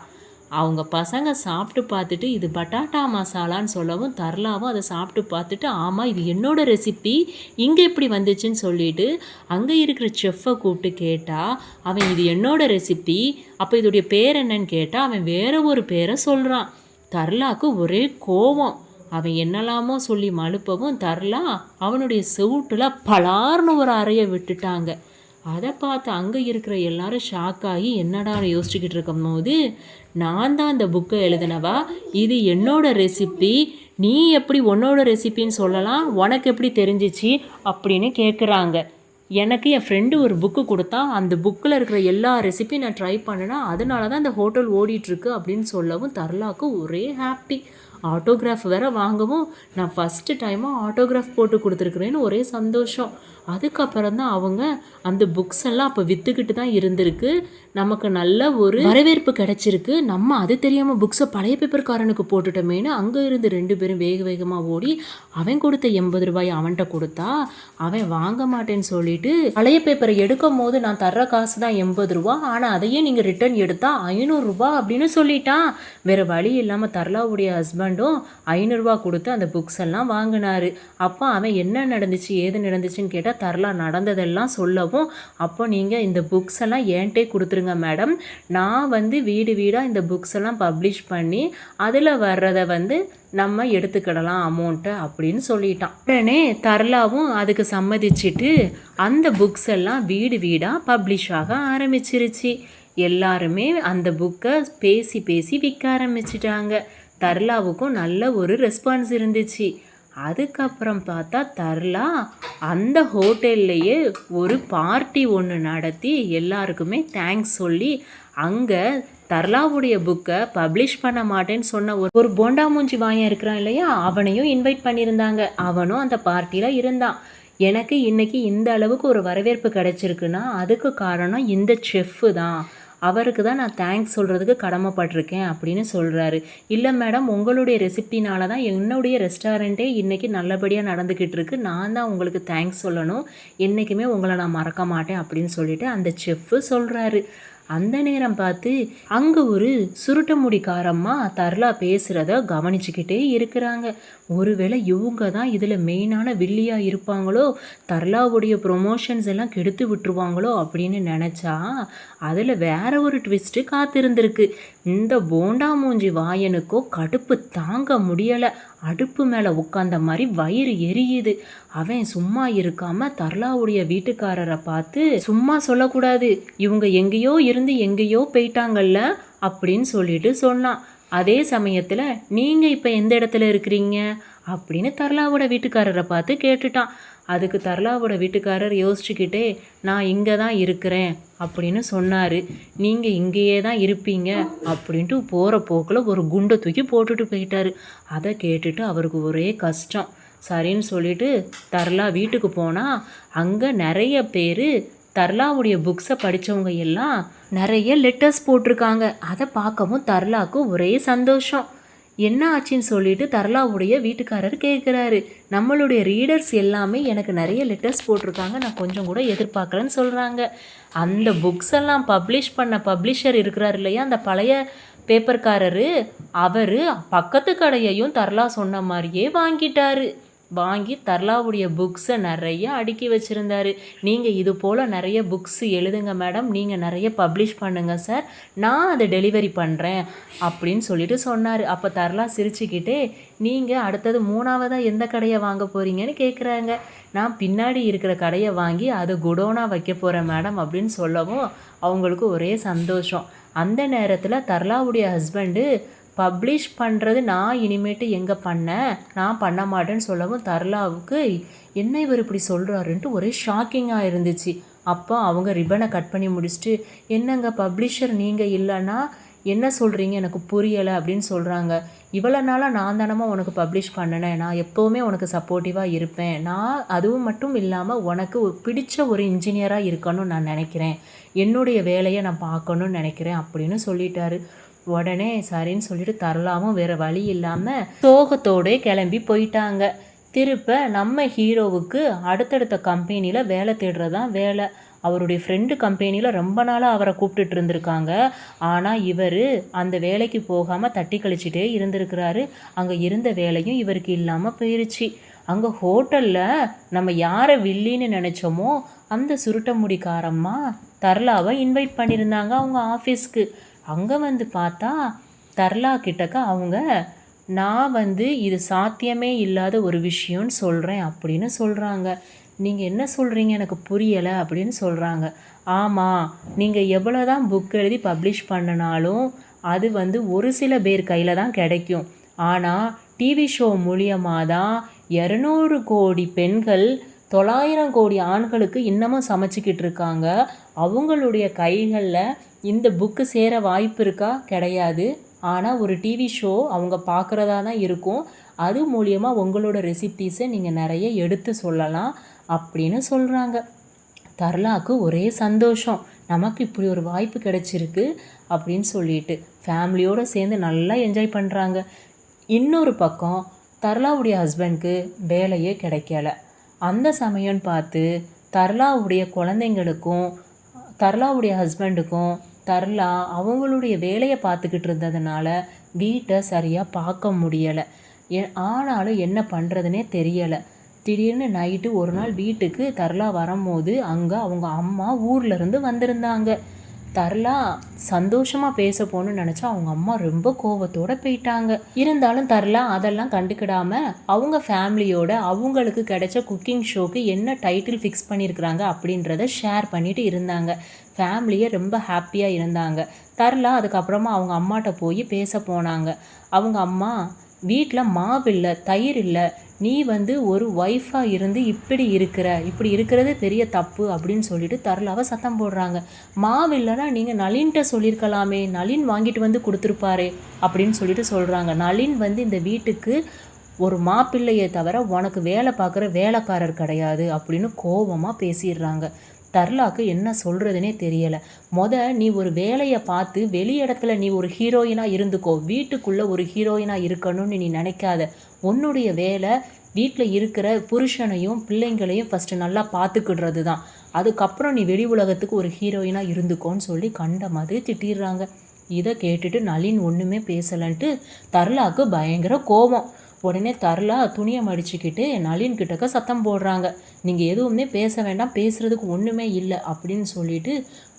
அவங்க பசங்க சாப்பிட்டு பார்த்துட்டு இது பட்டாட்டா மசாலான்னு சொல்லவும் தர்லாவும் அதை சாப்பிட்டு பார்த்துட்டு ஆமாம் இது என்னோட ரெசிபி இங்கே எப்படி வந்துச்சுன்னு சொல்லிட்டு அங்கே இருக்கிற செஃப்பை கூப்பிட்டு கேட்டால் அவன் இது என்னோட ரெசிபி, அப்போ இதோடைய பேர் என்னன்னு கேட்டால் அவன் வேற ஒரு பேரை சொல்கிறான். தர்லாவுக்கு ஒரே கோபம். அவன் என்னெல்லாமோ சொல்லி மழுப்பவும் தர்லா அவனுடைய செவுட்டில் பலார்னு ஒரு அறையை விட்டுட்டாங்க. அதை பார்த்து அங்கே இருக்கிற எல்லாரும் ஷாக் ஆகி என்னடா யோசிச்சுக்கிட்டு இருக்கும் போது, நான் தான் அந்த புக்கை எழுதினவா, இது என்னோட ரெசிபி, நீ எப்படி உன்னோட ரெசிபின்னு சொல்லலாம், உனக்கு எப்படி தெரிஞ்சிச்சு அப்படின்னு கேட்குறாங்க. எனக்கு என் ஃப்ரெண்டு ஒரு புக்கு கொடுத்தா, அந்த புக்கில் இருக்கிற எல்லா ரெசிபியும் நான் ட்ரை பண்ணினா, அதனால தான் அந்த ஹோட்டல் ஓடிட்டுருக்கு அப்படின்னு சொல்லவும் தர்லாவுக்கு ஒரே ஹாப்பி. ஆட்டோகிராஃப் வேறு வாங்கவும் நான் ஃபஸ்ட்டு டைமாக ஆட்டோகிராஃப் போட்டு கொடுத்துருக்குறேன்னு ஒரே சந்தோஷம். அதுக்கப்புறம் தான் அவங்க அந்த புக்ஸ் எல்லாம் அப்போ விற்றுக்கிட்டு தான் இருந்திருக்கு. நமக்கு நல்ல ஒரு வரவேற்பு கிடச்சிருக்கு. நம்ம அது தெரியாமல் புக்ஸை பழைய பேப்பர்காரனுக்கு போட்டுட்டோமேனு அங்கே இருந்து 2 பேரும் வேக வேகமாக ஓடி அவன் கொடுத்த 80 ரூபாய் அவன்கிட்ட கொடுத்தா அவன் வாங்க மாட்டேன்னு சொல்லிட்டு, பழைய பேப்பரை எடுக்கும் போது நான் தர்ற காசு தான் 80 ரூபா, ஆனால் அதையே நீங்கள் ரிட்டர்ன் எடுத்தா 500 ரூபா அப்படின்னு சொல்லிட்டான். வேறு வழி இல்லாமல் தர்லாவுடைய ஹஸ்பண்டும் 500 ரூபா கொடுத்து அந்த புக்ஸ் எல்லாம் வாங்கினாரு. அப்போ அவன் என்ன நடந்துச்சு ஏது நடந்துச்சுன்னு கேட்டால் தர்லா நடந்ததெல்லாம் சொல்லவும், அப்போ நீங்கள் இந்த புக்ஸ் எல்லாம் ஏன்ட்டே கொடுத்துருங்க மேடம், நான் வீடு வீடாக இந்த புக்ஸ் எல்லாம் பப்ளிஷ் பண்ணி அதில் வர்றதை நம்ம எடுத்துக்கிடலாம் அமௌண்ட்டை அப்படின்னு சொல்லிட்டான். உடனே தர்லாவும் அதுக்கு சம்மதிச்சுட்டு அந்த புக்ஸ் எல்லாம் வீடு வீடாக பப்ளிஷ் ஆக ஆரம்பிச்சிருச்சு. எல்லாருமே அந்த புக்கை பேசி பேசி விற்க ஆரம்பிச்சிட்டாங்க. தர்லாவுக்கும் நல்ல ஒரு ரெஸ்பான்ஸ் இருந்துச்சு. அதுக்கப்புறம் பார்த்தா தர்லா அந்த ஹோட்டல்லையே ஒரு பார்ட்டி ஒன்று நடத்தி எல்லாருக்குமே தேங்க்ஸ் சொல்லி அங்கே தர்லாவுடைய புக்கை பப்ளிஷ் பண்ண மாட்டேன்னு சொன்ன ஒரு போண்டா மூஞ்சி வாயன் இருக்கிறான் இல்லையா, அவனையும் இன்வைட் பண்ணியிருந்தாங்க. அவனும் அந்த பார்ட்டியில் இருந்தான். எனக்கு இன்றைக்கி இந்த அளவுக்கு ஒரு வரவேற்பு கிடைச்சிருக்குன்னா அதுக்கு காரணம் இந்த செஃப்பு தான், அவருக்கு தான் நான் தேங்க்ஸ் சொல்கிறதுக்கு கடமைப்பட்டிருக்கேன் அப்படின்னு சொல்கிறாரு. இல்லை மேடம், உங்களுடைய ரெசிபினால தான் என்னுடைய ரெஸ்டாரண்ட்டே இன்றைக்கி நல்லபடியாக நடந்துக்கிட்டு இருக்கு, நான் தான் உங்களுக்கு தேங்க்ஸ் சொல்லணும், என்றைக்குமே உங்களை நான் மறக்க மாட்டேன் அப்படின்னு சொல்லிட்டு அந்த செஃப்பு சொல்கிறாரு. அந்த நேரம் பார்த்து அங்கே ஒரு சுருட்ட முடிக்காரம்மா தர்லா பேசுகிறத கவனிச்சுக்கிட்டே இருக்கிறாங்க. ஒருவேளை இவங்க தான் இதில் மெயினான வில்லியாக இருப்பாங்களோ, தர்லாவுடைய ப்ரொமோஷன்ஸ் எல்லாம் கெடுத்து விட்டுருவாங்களோ அப்படின்னு நினச்சா அதில் வேற ஒரு ட்விஸ்ட்டு காத்திருந்திருக்கு. இந்த போண்டா மூஞ்சி வாயனுக்கோ கடுப்பு தாங்க முடியலை. அடுப்பு மேலே உட்காந்த மாதிரி வயிறு எரியுது. அவன் சும்மா இருக்காமல் தர்லாவுடைய வீட்டுக்காரரை பார்த்து, சும்மா சொல்லக்கூடாது, இவங்க எங்கேயோ இருந்து எங்கேயோ போயிட்டாங்கல்ல அப்படின்னு சொல்லிட்டு சொன்னான். அதே சமயத்தில் நீங்கள் இப்போ எந்த இடத்துல இருக்கிறீங்க அப்படின்னு தர்லாவோட வீட்டுக்காரரை பார்த்து கேட்டுட்டான். அதுக்கு தர்லாவோட வீட்டுக்காரர் யோசிச்சுக்கிட்டே, நான் இங்கே தான் இருக்கிறேன் அப்படின்னு சொன்னார். நீங்கள் இங்கேயே தான் இருப்பீங்க அப்படின்ட்டு போகிற போக்கில் ஒரு குண்டை தூக்கி போட்டுட்டு போயிட்டார். அதை கேட்டுட்டு அவருக்கு ஒரே கஷ்டம். சரின்னு சொல்லிட்டு தர்லா வீட்டுக்கு போனால் அங்கே நிறைய பேர் தர்லாவுடைய புக்ஸை படித்தவங்க எல்லாம் நிறைய லெட்டர்ஸ் போட்டிருக்காங்க. அதை பார்க்கவும் தர்லாவுக்கு ஒரே சந்தோஷம். என்ன ஆச்சுன்னு சொல்லிட்டு தர்லாவுடைய வீட்டுக்காரர் கேட்குறாரு. நம்மளுடைய ரீடர்ஸ் எல்லாமே எனக்கு நிறைய லெட்டர்ஸ் போட்டிருக்காங்க, நான் கொஞ்சம் கூட எதிர்பார்க்குறேன்னு சொல்கிறாங்க. அந்த புக்ஸ் எல்லாம் பப்ளிஷ் பண்ண பப்ளிஷர் இருக்கிறார் இல்லையா, அந்த பழைய பேப்பர்காரரு, அவர் பக்கத்து கடையையும் தர்லா சொன்ன மாதிரியே வாங்கிட்டாரு. வாங்கி தர்லாவுடைய புக்ஸை நிறைய அடுக்கி வச்சுருந்தாரு. நீங்கள் இது போல் நிறைய புக்ஸ் எழுதுங்க மேடம், நீங்கள் நிறைய பப்ளிஷ் பண்ணுங்கள் சார், நான் அதை டெலிவரி பண்ணுறேன் அப்படின்னு சொல்லிட்டு சொன்னார். அப்போ தர்லா சிரிச்சுக்கிட்டே, நீங்கள் அடுத்தது 3ஆவதாக எந்த கடையை வாங்க போகிறீங்கன்னு கேட்குறாங்க. நான் பின்னாடி இருக்கிற கடையை வாங்கி அதை குடோனாக வைக்க போகிறேன் மேடம் அப்படின்னு சொல்லவும் அவங்களுக்கு ஒரே சந்தோஷம். அந்த நேரத்தில் தர்லாவுடைய ஹஸ்பண்டு, பப்ளிஷ் பண்ணுறது நான் இனிமேட்டு எங்கே பண்ணேன், நான் பண்ண மாட்டேன்னு சொல்லவும் தர்லாவுக்கு என்ன இவர் இப்படி சொல்கிறாருன்ட்டு ஒரே ஷாக்கிங்காக இருந்துச்சு. அப்போ அவங்க ரிப்பனை கட் பண்ணி முடிச்சுட்டு, என்னங்க பப்ளிஷர் நீங்கள் இல்லைன்னா என்ன சொல்கிறீங்க எனக்கு புரியலை அப்படின்னு சொல்கிறாங்க. இவ்வளோ நாளாக நான் தானமா உனக்கு பப்ளிஷ் பண்ணினேன், நான் எப்போவுமே உனக்கு சப்போர்ட்டிவாக இருப்பேன், நான் அதுவும் மட்டும் இல்லாமல் உனக்கு பிடிச்ச ஒரு இன்ஜினியராக இருக்கணும்னு நான் நினைக்கிறேன், என்னுடைய வேலையை நான் பார்க்கணுன்னு நினைக்கிறேன் அப்படின்னு சொல்லிட்டாரு. உடனே சரின்னு சொல்லிட்டு தர்லாவும் வேறு வழி இல்லாமல் சோகத்தோடே கிளம்பி போயிட்டாங்க. திருப்ப நம்ம ஹீரோவுக்கு அடுத்தடுத்த கம்பெனியில் வேலை தேடுறதான் வேலை. அவருடைய ஃப்ரெண்டு கம்பெனியில் ரொம்ப நாளாக அவரை கூப்பிட்டுட்டு இருந்திருக்காங்க. ஆனால் இவர் அந்த வேலைக்கு போகாமல் தட்டி கழிச்சிட்டே இருந்திருக்கிறாரு. அங்கே இருந்த வேலையும் இவருக்கு இல்லாமல் போயிருச்சு. அங்கே ஹோட்டலில் நம்ம யாரை வில்லின்னு நினச்சோமோ அந்த சுருட்ட முடிக்காரம்மா தர்லாவை இன்வைட் பண்ணியிருந்தாங்க அவங்க ஆஃபீஸ்க்கு. அங்கே வந்து பார்த்தா தர்லா கிட்டக்க அவங்க, நான் வந்து இது சாத்தியமே இல்லாத ஒரு விஷயம்னு சொல்கிறேன் அப்படின்னு சொல்கிறாங்க. நீங்கள் என்ன சொல்கிறீங்க எனக்கு புரியலை அப்படின்னு சொல்கிறாங்க. ஆமாம், நீங்கள் எவ்வளோ தான் புக் எழுதி பப்ளிஷ் பண்ணினாலும் அது வந்து ஒரு சில பேர் கையில் தான் கிடைக்கும். ஆனால் டிவி ஷோ மூலியமாக தான் 200 கோடி பெண்கள் 900 கோடி ஆண்களுக்கு இன்னமும் சமைச்சிக்கிட்டு இருக்காங்க. அவங்களுடைய கைகளில் இந்த புக்கு சேர வாய்ப்பு இருக்கா? கிடையாது. ஆனால் ஒரு டிவி ஷோ அவங்க பார்க்குறதா தான் இருக்கும். அது மூலியமாக உங்களோட ரெசிபீஸை நீங்கள் நிறைய எடுத்து சொல்லலாம் அப்படின்னு சொல்கிறாங்க. தர்லாவுக்கு ஒரே சந்தோஷம், நமக்கு இப்படி ஒரு வாய்ப்பு கிடைச்சிருக்கு அப்படின்னு சொல்லிட்டு ஃபேமிலியோடு சேர்ந்து நல்லா என்ஜாய் பண்ணுறாங்க. இன்னொரு பக்கம் தர்லாவுடைய ஹஸ்பண்ட்க்கு வேலையே கிடைக்கல. அந்த சமயம்னு பார்த்து தர்லாவுடைய குழந்தைங்களுக்கும் தர்லாவுடைய ஹஸ்பண்டுக்கும் தர்லா அவங்களுடைய வேலையை பார்த்துக்கிட்டு இருந்ததுனால வீட்டை சரியாக பார்க்க முடியலை. ஆனாலும் என்ன பண்ணுறதுனே தெரியலை. திடீர்னு நைட்டு ஒரு நாள் வீட்டுக்கு தர்லா வரும்போது அங்கே அவங்க அம்மா ஊர்லேருந்து வந்திருந்தாங்க. தர்லா சந்தோஷமாக பேச போகணுன்னு நினச்சா அவங்க அம்மா ரொம்ப கோபத்தோடு போயிட்டாங்க. இருந்தாலும் தர்லா அதெல்லாம் கண்டுக்கிடாமல் அவங்க ஃபேமிலியோட அவங்களுக்கு கிடைச்ச குக்கிங் ஷோக்கு என்ன டைட்டில் ஃபிக்ஸ் பண்ணியிருக்கிறாங்க அப்படின்றத ஷேர் பண்ணிட்டு இருந்தாங்க. ஃபேமிலியை ரொம்ப ஹாப்பியாக இருந்தாங்க. தர்லா அதுக்கப்புறமா அவங்க அம்மாட்ட போய் பேச போனாங்க. அவங்க அம்மா, வீட்டில் மாவு இல்லை, தயிர் இல்லை, நீ வந்து ஒரு ஒய்ஃபாக இருந்து இப்படி இருக்கிறது பெரிய தப்பு அப்படின்னு சொல்லிட்டு தர்லாவை சத்தம் போடுறாங்க. மாவு இல்லைன்னா நீங்கள் நளின்கிட்ட சொல்லியிருக்கலாமே, நளின் வாங்கிட்டு வந்து கொடுத்துருப்பாரே அப்படின்னு சொல்லிட்டு சொல்கிறாங்க. நளின் வந்து இந்த வீட்டுக்கு ஒரு மாப்பிள்ளையை தவிர உனக்கு வேலை பார்க்குற வேலைக்காரர் கிடையாது அப்படின்னு கோபமாக பேசிடுறாங்க. தர்லாவுக்கு என்ன சொல்கிறதுனே தெரியலை. நீ ஒரு வேலையை பார்த்து வெளி இடத்துல நீ ஒரு ஹீரோயினாக இருந்துக்கோ, வீட்டுக்குள்ளே ஒரு ஹீரோயினாக இருக்கணும்னு நீ நினைக்காத. உன்னுடைய வேலை வீட்டில் இருக்கிற புருஷனையும் பிள்ளைங்களையும் ஃபஸ்ட்டு நல்லா பார்த்துக்கிடுறது தான். அதுக்கப்புறம் நீ வெளி உலகத்துக்கு ஒரு ஹீரோயினாக இருந்துக்கோன்னு சொல்லி கண்ட மாதிரி திட்டிடுறாங்க. இதை கேட்டுட்டு நளின் ஒன்றுமே பேசலைன்ட்டு தர்லாவுக்கு பயங்கர கோபம். உடனே தர்லா துணியை மடிச்சுக்கிட்டு நளின் கிட்டக்க சத்தம் போடுறாங்க. நீங்கள் எதுவுமே பேச வேண்டாம், பேசுகிறதுக்கு ஒன்றுமே இல்லை அப்படின்னு சொல்லிட்டு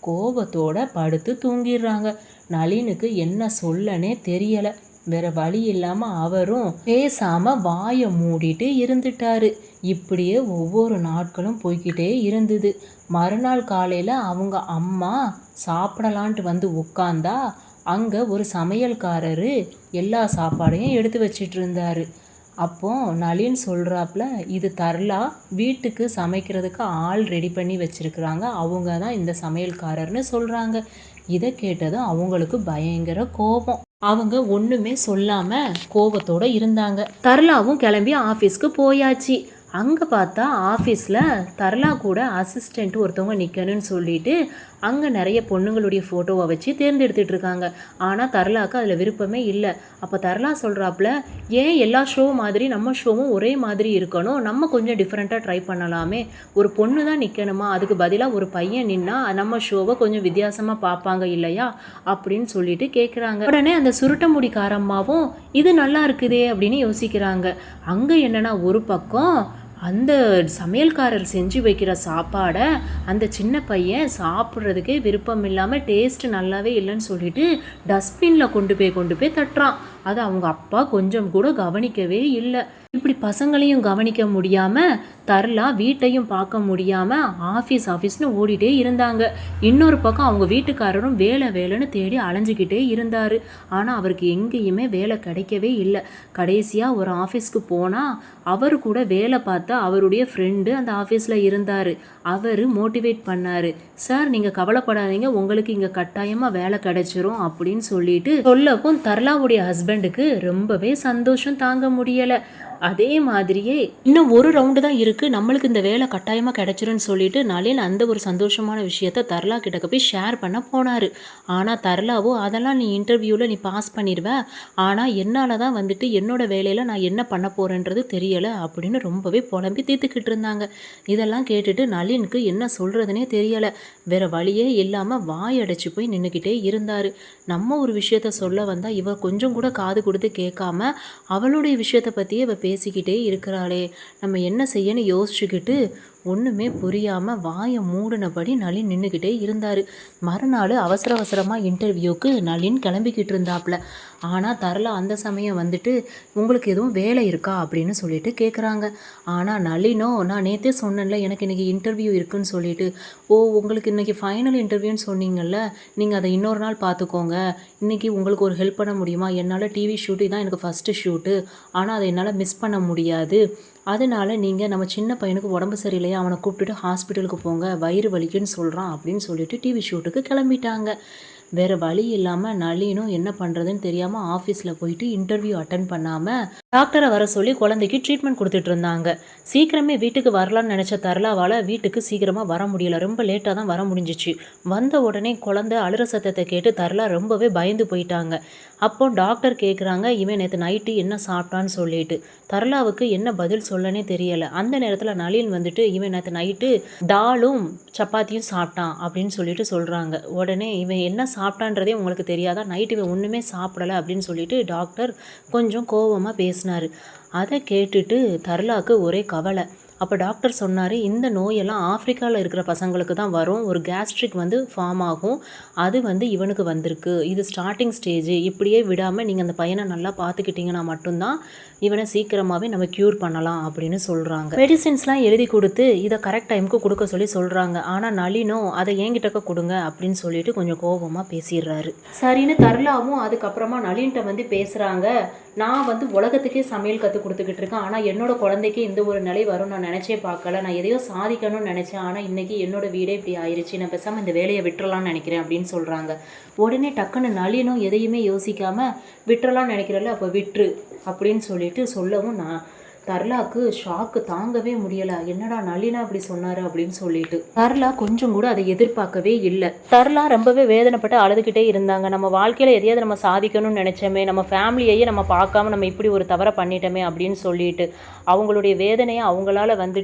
கோபத்தோடு படுத்து தூங்கிடுறாங்க. நளினுக்கு என்ன சொல்லனே தெரியலை. வேற வழி இல்லாமல் அவரும் பேசாமல் வாயை மூடிட்டு இருந்துட்டாரு. இப்படியே ஒவ்வொரு நாட்களும் போய்கிட்டே இருந்தது. மறுநாள் காலையில் அவங்க அம்மா சாப்பிடலான்ட்டு வந்து உட்காந்தா அங்கே ஒரு சமையல்காரரு எல்லா சாப்பாடையும் எடுத்து வச்சிட்டு இருந்தாரு. அப்போ நளின் சொல்கிறாப்புல, இது தர்லா வீட்டுக்கு சமைக்கிறதுக்கு ஆள் ரெடி பண்ணி வச்சிருக்கிறாங்க, அவங்க தான் இந்த சமையல்காரர்னு சொல்கிறாங்க. இதை கேட்டதும் அவங்களுக்கு பயங்கர கோபம். அவங்க ஒன்றுமே சொல்லாமல் கோபத்தோடு இருந்தாங்க. தர்லாவும் கிளம்பி ஆஃபீஸ்க்கு போயாச்சு. அங்கே பார்த்தா ஆஃபீஸில் தர்லா கூட அசிஸ்டண்ட் ஒருத்தவங்க நிற்கணும்னு சொல்லிட்டு அங்கே நிறைய பொண்ணுங்களுடைய ஃபோட்டோவை வச்சு தேர்ந்தெடுத்துட்டு இருக்காங்க. ஆனால் தர்லாவுக்கு அதில் விருப்பமே இல்லை. அப்போ தர்லா சொல்கிறாப்புல, ஏன் எல்லா ஷோ மாதிரி நம்ம ஷோவும் ஒரே மாதிரி இருக்கணும், நம்ம கொஞ்சம் டிஃப்ரெண்ட்டாக ட்ரை பண்ணலாமே, ஒரு பொண்ணு தான் நிற்கணுமா, அதுக்கு பதிலாக ஒரு பையன் நின்னா நம்ம ஷோவை கொஞ்சம் வித்தியாசமாக பார்ப்பாங்க இல்லையா அப்படின்னு சொல்லிட்டு கேட்குறாங்க. உடனே அந்த சுருட்ட முடிக்காரம்மாவும் இது நல்லா இருக்குதே அப்படின்னு யோசிக்கிறாங்க. அங்கே என்னன்னா ஒரு பக்கம் அந்த சமையல்காரர் செஞ்சு வைக்கிற சாப்பாடை அந்த சின்ன பையன் சாப்பிட்றதுக்கே விருப்பம் இல்லாமல் டேஸ்ட்டு நல்லாவே இல்லைன்னு சொல்லிட்டு டஸ்ட்பினில் கொண்டு போய் தட்டுறான். அது அவங்க அப்பா கொஞ்சம் கூட கவனிக்கவே இல்லை. இப்படி பசங்களையும் கவனிக்க முடியாமல் தர்லா வீட்டையும் பார்க்க முடியாமல் ஆஃபீஸ்னு ஓடிட்டே இருந்தாங்க. இன்னொரு பக்கம் அவங்க வீட்டுக்காரரும் வேலைன்னு தேடி அலைஞ்சிக்கிட்டே இருந்தார். ஆனால் அவருக்கு எங்கேயுமே வேலை கிடைக்கவே இல்லை. கடைசியாக ஒரு ஆஃபீஸ்க்கு போனால் அவர் கூட வேலை பார்த்தா அவருடைய ஃப்ரெண்டு அந்த ஆஃபீஸில் இருந்தார். அவர் மோட்டிவேட் பண்ணார். சார், நீங்கள் கவலைப்படாதீங்க, உங்களுக்கு இங்கே கட்டாயமாக வேலை கிடைச்சிரும் அப்படின்னு சொல்லிட்டு சொல்லவும் தர்லாவுடைய ஹஸ்பண்டுக்கு ரொம்பவே சந்தோஷம் தாங்க முடியலை. அதே மாதிரியே இன்னும் ஒரு ரவுண்டு தான் இருக்குது, நம்மளுக்கு இந்த வேலை கட்டாயமாக கிடைச்சிருன்னு சொல்லிட்டு நளின் அந்த ஒரு சந்தோஷமான விஷயத்த தர்லா கிட்டக்க போய் ஷேர் பண்ண போனார். ஆனால் தர்லாவோ அதெல்லாம் நீ இன்டர்வியூவில் நீ பாஸ் பண்ணிடுவ, ஆனால் என்னால் தான் வந்துட்டு என்னோட வேலையில் நான் என்ன பண்ண போகிறேன்றது தெரியலை அப்படின்னு ரொம்பவே புலம்பி தீர்த்துக்கிட்டு இருந்தாங்க. இதெல்லாம் கேட்டுட்டு நளினுக்கு என்ன சொல்கிறதுனே தெரியலை. வேறு வழியே இல்லாமல் வாயடைச்சு போய் நின்றுக்கிட்டே இருந்தார். நம்ம ஒரு விஷயத்த சொல்ல வந்தால் இவ கொஞ்சம் கூட காது கொடுத்து கேட்காம அவளுடைய விஷயத்தை பற்றியே இவ பேசிக்கிட்டே இருக்கிறாளே, நம்ம என்ன செய்யன்னு யோசிச்சுக்கிட்டு ஒன்றுமே புரியாமல் வாயை மூடினபடி நளின் நின்றுக்கிட்டே இருந்தார். மறுநாள் அவசர அவசரமாக இன்டர்வியூக்கு நளின் கிளம்பிக்கிட்டு இருந்தாப்புல. ஆனால் தரலா அந்த சமயம் வந்துட்டு உங்களுக்கு எதுவும் வேலை இருக்கா அப்படின்னு சொல்லிட்டு கேட்குறாங்க. ஆனால் நளினோ நான் நேற்றே சொன்னேன்ல எனக்கு இன்றைக்கி இன்டர்வியூ இருக்குன்னு சொல்லிட்டு, ஓ உங்களுக்கு இன்றைக்கி ஃபைனல் இன்டர்வியூன்னு சொன்னீங்கல்ல, நீங்கள் அதை இன்னொரு நாள் பார்த்துக்கோங்க, இன்றைக்கி உங்களுக்கு ஒரு ஹெல்ப் பண்ண முடியுமா, என்னால் டிவி ஷூட்டு தான் எனக்கு ஃபஸ்ட்டு ஷூட்டு, ஆனால் அதை என்னால் மிஸ் பண்ண முடியாது, அதனால நீங்கள் நம்ம சின்ன பையனுக்கு உடம்பு சரியில்லையா அவனை கூப்பிட்டுட்டு ஹாஸ்பிட்டலுக்கு போங்க, வயிறு வலிக்குன்னு சொல்கிறான் அப்படின்னு சொல்லிட்டு டிவி ஷூட்டுக்கு கிளம்பிட்டாங்க. வேறு வழி இல்லாமல் நளினும் என்ன பண்ணுறதுன்னு தெரியாமல் ஆஃபீஸில் போயிட்டு இன்டர்வியூ அட்டன் பண்ணாமல் டாக்டரை வர சொல்லி குழந்தைக்கு ட்ரீட்மெண்ட் கொடுத்துட்டு இருந்தாங்க. சீக்கிரமே வீட்டுக்கு வரலான்னு நினச்ச தர்லாவால் வீட்டுக்கு சீக்கிரமாக வர முடியல, ரொம்ப லேட்டாக தான் வர முடிஞ்சிச்சு. வந்த உடனே குழந்தை அழுற சத்தத்தை கேட்டு தர்லா ரொம்பவே பயந்து போயிட்டாங்க. அப்போ டாக்டர் கேட்குறாங்க இவன் நேற்று நைட்டு என்ன சாப்பிட்டான்னு சொல்லிட்டு. தர்லாவுக்கு என்ன பதில் சொல்லனே தெரியலை. அந்த நேரத்தில் நளின் வந்துட்டு இவன் நேற்று நைட்டு தாலும் சப்பாத்தியும் சாப்பிட்டான் அப்படின்னு சொல்லிட்டு சொல்கிறாங்க. உடனே இவன் என்ன சாப்பிட்டான்றதே உங்களுக்கு தெரியாதா, நைட்டு இவன் ஒன்றுமே சாப்பிடலை அப்படின்னு சொல்லிட்டு டாக்டர் கொஞ்சம் கோபமாக பேசினார். அதை கேட்டுட்டு தர்லாவுக்கு ஒரே கவலை. அப்போ டாக்டர் சொன்னார் இந்த நோயெல்லாம் ஆஃப்ரிக்காவில் இருக்கிற பசங்களுக்கு தான் வரும், ஒரு கேஸ்ட்ரிக் ஃபார்ம் ஆகும், அது இவனுக்கு வந்திருக்கு, இது ஸ்டார்டிங் ஸ்டேஜ், இப்படியே விடாமல் நீங்கள் அந்த பையனை நல்லா பார்த்துக்கிட்டிங்கன்னா மட்டும்தான் இவனை சீக்கிரமாகவே நம்ம க்யூர் பண்ணலாம் அப்படின்னு சொல்கிறாங்க. மெடிசின்ஸ்லாம் எழுதி கொடுத்து இதை கரெக்ட் டைமுக்கு கொடுக்க சொல்லி சொல்கிறாங்க. ஆனால் நளினோ அதை என்கிட்டக்க கொடுங்க அப்படின்னு சொல்லிட்டு கொஞ்சம் கோபமாக பேசிடுறாரு. சரின்னு தர்லாவும் அதுக்கப்புறமா நளின்கிட்ட பேசுகிறாங்க, நான் உலகத்துக்கே சமையல் கற்றுக் கொடுத்துக்கிட்டு இருக்கேன், ஆனால் என்னோட குழந்தைக்கு இந்த ஒரு நிலை வரும் நான் நினச்சே பார்க்கல, நான் எதையோ சாதிக்கணும்னு நினச்சேன், ஆனால் இன்றைக்கி என்னோட வீடே இப்படி ஆயிடுச்சு, நான் பேசாமல் இந்த வேலையை விட்டுறலான்னு நினைக்கிறேன் அப்படின்னு சொல்கிறாங்க. உடனே டக்குன்னு நளினும் எதையுமே யோசிக்காமல் விட்டுறலான்னு நினைக்கிறல்ல அப்போ விட்டுரு அப்படின்னு சொல்லிட்டு சொல்லவும் நான் தர்லாக்கு ஷாக்கு தாங்கவே முடியலை. என்னடா நளினா அப்படி சொன்னார் அப்படின்னு சொல்லிட்டு தர்லா கொஞ்சம் கூட அதை எதிர்பார்க்கவே இல்லை. தர்லா ரொம்பவே வேதனைப்பட்டு அழுதுகிட்டே இருந்தாங்க. நம்ம வாழ்க்கையில் எதையாவது நம்ம சாதிக்கணும்னு நினச்சோமே, நம்ம ஃபேமிலியையே நம்ம பார்க்காம நம்ம இப்படி ஒரு தவறை பண்ணிட்டோமே அப்படின்னு சொல்லிட்டு அவங்களுடைய வேதனையை அவங்களால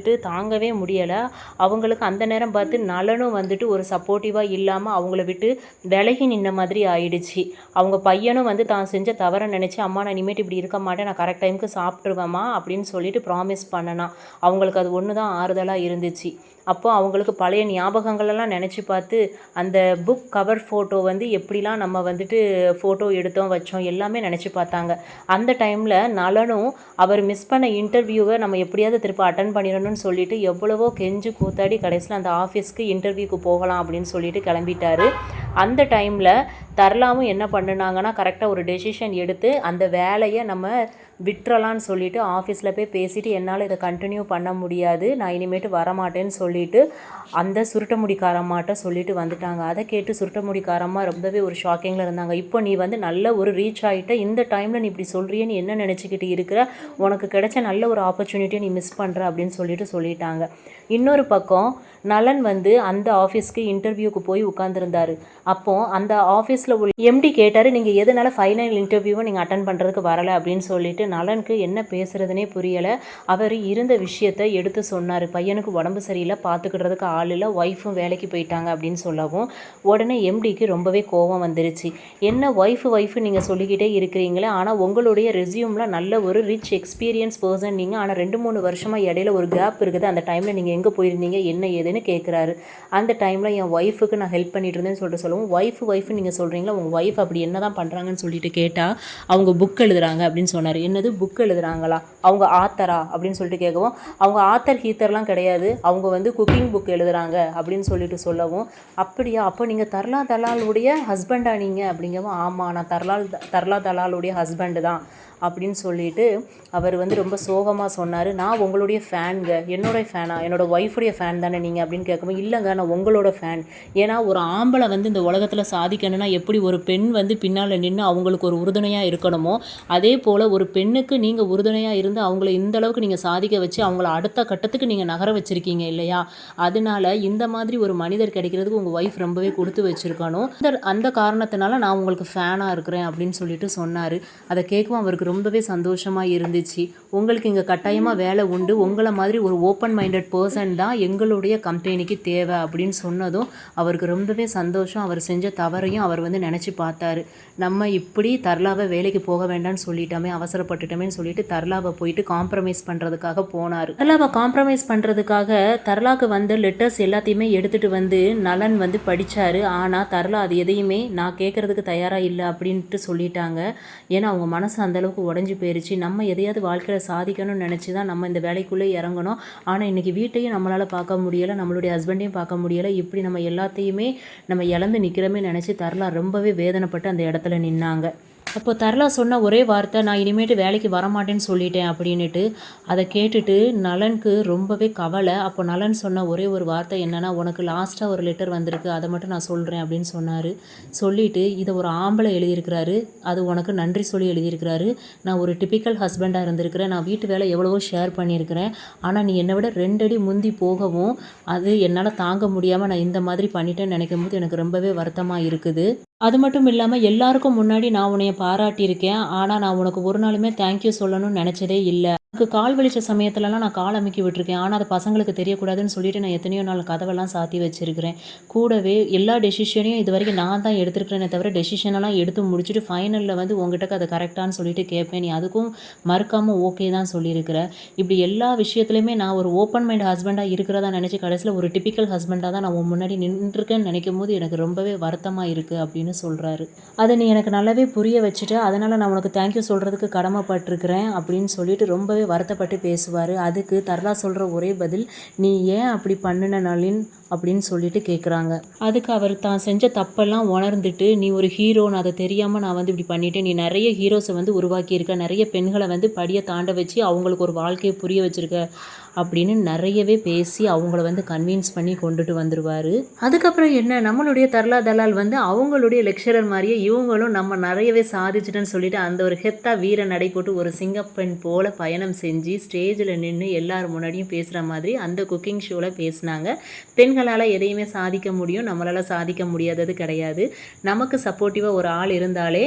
தாங்கவே முடியலை. அவங்களுக்கு அந்த நேரம் பார்த்து நலனும் ஒரு சப்போர்ட்டிவாக இல்லாமல் அவங்கள விட்டு விலகி நின்ன மாதிரி ஆயிடுச்சு. அவங்க பையனும் தான் செஞ்ச தவறை நினச்சி அம்மா நான் இனிமேட்டு இப்படி இருக்க மாட்டேன், நான் கரெக்ட் டைமுக்கு சாப்பிட்ருவேம்மா அப்படின்னு சொல்லிட்டு ப்ராமிஸ் பண்ணனா. அவங்களுக்கு அது ஒன்று தான் ஆறுதலாக இருந்துச்சு. அப்போ அவங்களுக்கு பழைய ஞாபகங்களெல்லாம் நினச்சி பார்த்து அந்த புக் கவர் ஃபோட்டோ எப்படிலாம் நம்ம ஃபோட்டோ எடுத்தோம் வச்சோம் எல்லாமே நினச்சி பார்த்தாங்க. அந்த டைமில் நலனும் அவர் மிஸ் பண்ண இன்டர்வியூவை நம்ம எப்படியாவது திருப்பி அட்டன் பண்ணிடணும்னு சொல்லிட்டு எவ்வளவோ கெஞ்சு கூத்தாடி கடைசியில் அந்த ஆஃபீஸ்க்கு இன்டர்வியூக்கு போகலாம் அப்படின்னு சொல்லிட்டு கிளம்பிட்டாரு. அந்த டைமில் தர்லாவும் என்ன பண்ணுனாங்கன்னா கரெக்டாக ஒரு டெசிஷன் எடுத்து அந்த வேலையை நம்ம விட்டுறலான்னு சொல்லிட்டு ஆஃபீஸில் போய் பேசிவிட்டு என்னால் இதை கண்டினியூ பண்ண முடியாது, நான் இனிமேட்டு வரமாட்டேன்னு சொல்லிட்டு அந்த சுருட்ட முடிக்காரம்மாட்ட சொல்லிட்டு வந்துட்டாங்க. அதை கேட்டு சுருட்ட முடிக்காரம்மா ரொம்பவே ஒரு ஷாக்கிங்கில் இருந்தாங்க. இப்போ நீ நல்ல ஒரு ரீச் ஆகிட்ட, இந்த டைமில் நீ இப்படி சொல்கிறிய, நீ என்ன நினச்சிக்கிட்டு இருக்கிற, உனக்கு கிடைச்ச நல்ல ஒரு ஆப்பர்ச்சுனிட்டியை நீ மிஸ் பண்ணுற அப்படின்னு சொல்லிட்டாங்க. இன்னொரு பக்கம் நலன் அந்த ஆஃபீஸ்க்கு இன்டர்வியூக்கு போய் உட்காந்துருந்தார். அப்போது அந்த ஆஃபீஸில் உள்ள எம்டி கேட்டார் நீங்கள் எதனால் ஃபைனல் இன்டர்வியூவை நீங்கள் அட்டன் பண்ணுறதுக்கு வரலை அப்படின்னு சொல்லிட்டு நலனுக்கு என்ன பேசுகிறதுனே புரியலை. அவர் இருந்த விஷயத்தை எடுத்து சொன்னார். பையனுக்கு உடம்பு சரியில்லை, பார்த்துக்கிடுறதுக்கு ஆள் இல்லை, ஒய்ஃபும் வேலைக்கு போயிட்டாங்க அப்படின்னு சொல்லவும் உடனே எம்டிக்கு ரொம்பவே கோபம் வந்துருச்சு. என்ன ஒய்ஃபு நீங்கள் சொல்லிக்கிட்டே இருக்கிறீங்களே, ஆனால் உங்களுடைய ரெஸ்யூமில் நல்ல ஒரு ரிச் எக்ஸ்பீரியன்ஸ் பர்சன் நீங்கள், ஆனால் 2-3 வருஷமாக இடையில ஒரு கேப் இருக்குது, அந்த டைமில் நீங்கள் எங்கே போயிருந்தீங்க என்ன ஏதுன்னு கேட்குறாரு. அந்த டைமில் என் ஒய்ஃபுக்கு நான் ஹெல்ப் பண்ணிட்டு இருந்தேன்னு சொல்லிட்டு சொல்லவும் ஒய்ஃபு நீங்கள் சொல்கிறீங்களா, உங்கள் ஒய்ஃப் அப்படி என்ன தான் பண்ணுறாங்கன்னு சொல்லிட்டு கேட்டால் அவங்க புக் எழுதுகிறாங்க அப்படின்னு சொன்னார். என்னது புக் எழுதுகிறாங்களா, அவங்க ஆத்தரா அப்படின்னு சொல்லிட்டு கேட்கவும் அவங்க ஆத்தர் ஹீத்தர்லாம் கிடையாது, அவங்க குக்கிங் புக் எழுதுகிறாங்க அப்படின்னு சொல்லிட்டு சொல்லவும் அப்படியா, அப்போ நீங்கள் தர்லா தலாலுடைய ஹஸ்பண்டா நீங்கள் அப்படிங்கவும் ஆமாம் நான் தர்லா தலாலுடைய ஹஸ்பண்டு தான் அப்படின்னு சொல்லிட்டு அவர் வந்து ரொம்ப சோகமாக சொன்னார். நான் உங்களுடைய ஃபேனுங்க, என்னோட ஃபேனா, என்னோடய ஒய்ஃபுடைய ஃபேன் தானே நீங்கள் அப்படின்னு கேட்கும்போது, இல்லைங்க நான் உங்களோட ஃபேன். ஏன்னா ஒரு ஆம்பளை வந்து இந்த உலகத்தில் சாதிக்கணும்னா எப்படி ஒரு பெண் வந்து பின்னால் நின்று அவங்களுக்கு ஒரு உறுதுணையாக இருக்கணுமோ, அதே போல் ஒரு பெண்ணுக்கு நீங்கள் உறுதுணையாக இருந்து அவங்கள இந்த அளவுக்கு நீங்கள் சாதிக்க வச்சு அவங்கள அடுத்த கட்டத்துக்கு நீங்கள் நகர வச்சுருக்கீங்க இல்லையா? அதனால இந்த மாதிரி ஒரு மனிதர் கிடைக்கிறதுக்கு உங்கள் ஒய்ஃப் ரொம்பவே கொடுத்து வச்சுருக்கணும். அந்த காரணத்தினால நான் உங்களுக்கு ஃபேனாக இருக்கிறேன் அப்படின்னு சொல்லிட்டு சொன்னார். அதை கேட்கவும் அவருக்கு ரொம்பவே சந்தோஷமாக இருந்துச்சு. உங்களுக்கு இங்கே கட்டாயமாக வேலை உண்டு, உங்களை மாதிரி ஒரு ஓப்பன் மைண்டட் பர்சன் தான் எங்களுடைய கம்பெனிக்கு தேவை அப்படின்னு சொன்னதும் அவருக்கு ரொம்பவே சந்தோஷம். அவர் செஞ்ச தவறையும் அவர் வந்து நினச்சி பார்த்தாரு. நம்ம இப்படி தர்லாவை வேலைக்கு போக வேண்டாம்னு சொல்லிட்டோமே, அவசரப்பட்டுட்டோமேன்னு சொல்லிட்டு தர்லாவை போயிட்டு காம்ப்ரமைஸ் பண்ணுறதுக்காக போனார். தர்லாவை காம்ப்ரமைஸ் பண்ணுறதுக்காக தர்லாவுக்கு வந்த லெட்டர்ஸ் எல்லாத்தையுமே எடுத்துகிட்டு வந்து நலன் வந்து படித்தார். ஆனால் தர்லா அது எதையுமே நான் கேட்குறதுக்கு தயாராக இல்லை அப்படின்ட்டு சொல்லிட்டாங்க. ஏன்னா அவங்க மனசு அந்தளவுக்கு உடஞ்சி போயிருச்சு. நம்ம எதையாவது வாழ்க்கையில் சாதிக்கணும்னு நினச்சி தான் நம்ம இந்த வேலைக்குள்ளே இறங்கணும். ஆனால் இன்றைக்கி வீட்டையும் நம்மளால் பார்க்க முடியலை, நம்மளுடைய ஹஸ்பண்டையும் பார்க்க முடியலை. இப்படி நம்ம எல்லாத்தையுமே நம்ம இழந்து நிற்கிறோமே நினச்சி தர்லா ரொம்பவே வேதனைப்பட்டு அந்த இடத்துல நின்னாங்க. அப்போ தர்லா சொன்ன ஒரே வார்த்தை, நான் இனிமேட்டு வேலைக்கு வரமாட்டேன்னு சொல்லிட்டேன் அப்படின்ட்டு. அதை கேட்டுட்டு நலனுக்கு ரொம்பவே கவலை. அப்போ நலன் சொன்ன ஒரே ஒரு வார்த்தை என்னென்னா, உனக்கு லாஸ்ட்டாக ஒரு லெட்டர் வந்திருக்கு, அதை மட்டும் நான் சொல்கிறேன் அப்படின்னு சொன்னார். சொல்லிவிட்டு இதை ஒரு ஆம்பளை எழுதியிருக்கிறாரு, அது உனக்கு நன்றி சொல்லி எழுதியிருக்கிறாரு. நான் ஒரு டிப்பிக்கல் ஹஸ்பண்டாக இருந்திருக்கிறேன், நான் வீட்டு வேலை எவ்வளவோ ஷேர் பண்ணியிருக்கிறேன். ஆனால் நீ என்னை விட 2 அடி முந்தி போகவும் அது என்னால் தாங்க முடியாமல் நான் இந்த மாதிரி பண்ணிட்டேன்னு நினைக்கும் போது எனக்கு ரொம்பவே வருத்தமாக இருக்குது. அது மட்டும் இல்லாமல் எல்லாருக்கும் முன்னாடி நான் உன்னைய பாராட்டியிருக்கேன். ஆனால் நான் உனக்கு ஒரு நாளுமே தேங்க்யூ சொல்லணும்னு நினச்சதே இல்லை. எனக்கு கால் வலிச்ச சமயத்துலலாம் நான் கால் அமுக்கி விட்டுருக்கேன். ஆனால் அது பசங்களுக்கு தெரியக்கூடாதுன்னு சொல்லிட்டு நான் எத்தனையோ நாள் கதவெல்லாம் சாத்தி வச்சுருக்கிறேன். கூடவே எல்லா டெசிஷனையும் இது வரைக்கும் நான் தான் எடுத்துருக்கிறேனே தவிர டெசிஷனெல்லாம் எடுத்து முடிச்சுட்டு ஃபைனலில் வந்து உங்ககிட்ட அது கரெக்டானு சொல்லிட்டு கேட்பேன். நீ அதுக்கும் மறுக்காமல் ஓகே தான் சொல்லியிருக்கிற. இப்படி எல்லா விஷயத்துலையுமே நான் ஒரு ஓப்பன் மைண்ட் ஹஸ்பண்டாக இருக்கிறதா நினச்சி கடைசியில் ஒரு டிப்பிக்கல் ஹஸ்பண்டாக தான் நான் உன் முன்னாடி நின்றுருக்கேன்னு நினைக்கும் போது எனக்கு ரொம்பவே வருத்தமாக இருக்குது அப்படின்னு சொல்கிறாரு. அதை நீ எனக்கு நல்லாவே புரிய வச்சுட்டு அதனால் நான் உனக்கு தேங்க்யூ சொல்கிறதுக்கு கடமைப்பட்டிருக்கிறேன் அப்படின்னு சொல்லிட்டு ரொம்பவே வருத்தப்பட்டு பேசுவார். அதுக்கு தர்லா சொல்கிற ஒரே பதில், நீ ஏன் அப்படி பண்ணின நளின் அப்படின்னு சொல்லிட்டு கேட்குறாங்க. அதுக்கு அவர் தான் செஞ்ச தப்பெல்லாம் உணர்ந்துட்டு, நீ ஒரு ஹீரோன்னு அதை தெரியாமல் நான் வந்து இப்படி பண்ணிட்டேன், நீ நிறைய ஹீரோஸை வந்து உருவாக்கியிருக்க, நிறைய பெண்களை வந்து படியை தாண்ட வச்சு அவங்களுக்கு ஒரு வாழ்க்கையை புரிய வச்சுருக்க அப்படின்னு நிறையவே பேசி அவங்கள வந்து கன்வின்ஸ் பண்ணி கொண்டுட்டு வந்துடுவார். அதுக்கப்புறம் என்ன, நம்மளுடைய தர்லா தலால் வந்து அவங்களுடைய லெக்சரர் மாதிரியே இவங்களும் நம்ம நிறையவே சாதிச்சிட்டேன்னு சொல்லிட்டு அந்த ஒரு ஹெத்தா வீர நடை போட்டு ஒரு சிங்கப்பெண் போல் பயணம் செஞ்சு ஸ்டேஜில் நின்று எல்லார் முன்னாடியும் பேசுகிற மாதிரி அந்த குக்கிங் ஷோவில் பேசினாங்க. பெண்களால் எதையுமே சாதிக்க முடியும், நம்மளால் சாதிக்க முடியாதது கிடையாது. நமக்கு சப்போர்ட்டிவாக ஒரு ஆள் இருந்தாலே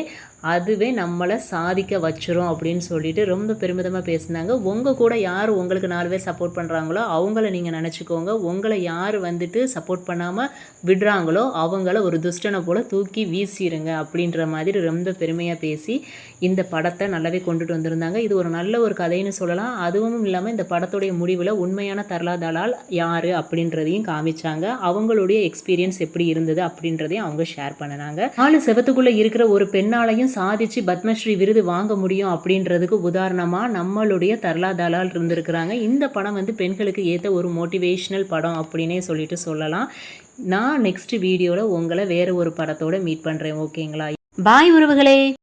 அதுவே நம்மளை சாதிக்க வச்சிரும் அப்படின்னு சொல்லிட்டு ரொம்ப பெருமிதமாக பேசினாங்க. உங்கள் கூட யார் உங்களுக்கு 4 பேர் சப்போர்ட் பண்ணுறாங்களோ அவங்கள நீங்கள் நினச்சிக்கோங்க. உங்களை யார் வந்துட்டு சப்போர்ட் பண்ணாமல் விடுறாங்களோ அவங்கள ஒரு துஷ்டனை போல் தூக்கி வீசிடுங்க அப்படின்ற மாதிரி ரொம்ப பெருமையாக பேசி இந்த படத்தை நல்லாவே கொண்டுட்டு வந்திருந்தாங்க. இது ஒரு நல்ல ஒரு கதைன்னு சொல்லலாம். அதுவும் இல்லாமல் இந்த படத்துடைய முடிவில் உண்மையான தர்லா தலால் யார் அப்படின்றதையும் காமிச்சாங்க. அவங்களுடைய எக்ஸ்பீரியன்ஸ் எப்படி இருந்தது அப்படின்றதையும் அவங்க ஷேர் பண்ணினாங்க. 4 செவத்துக்குள்ளே இருக்கிற ஒரு பெண்ணாலையும் சாதிச்சு பத்மஸ்ரீ விருது வாங்க முடியும் அப்படின்றதுக்கு உதாரணமாக நம்மளுடைய தர்லா தலால் இருந்திருக்கிறாங்க. இந்த படம் வந்து பெண்களுக்கு ஏற்ற ஒரு மோட்டிவேஷ்னல் படம் அப்படின்னே சொல்லிட்டு சொல்லலாம். நான் நெக்ஸ்ட் வீடியோவில் உங்களை வேறு ஒரு படத்தோடு மீட் பண்ணுறேன். ஓகேங்களா? பாய் உறவுகளே.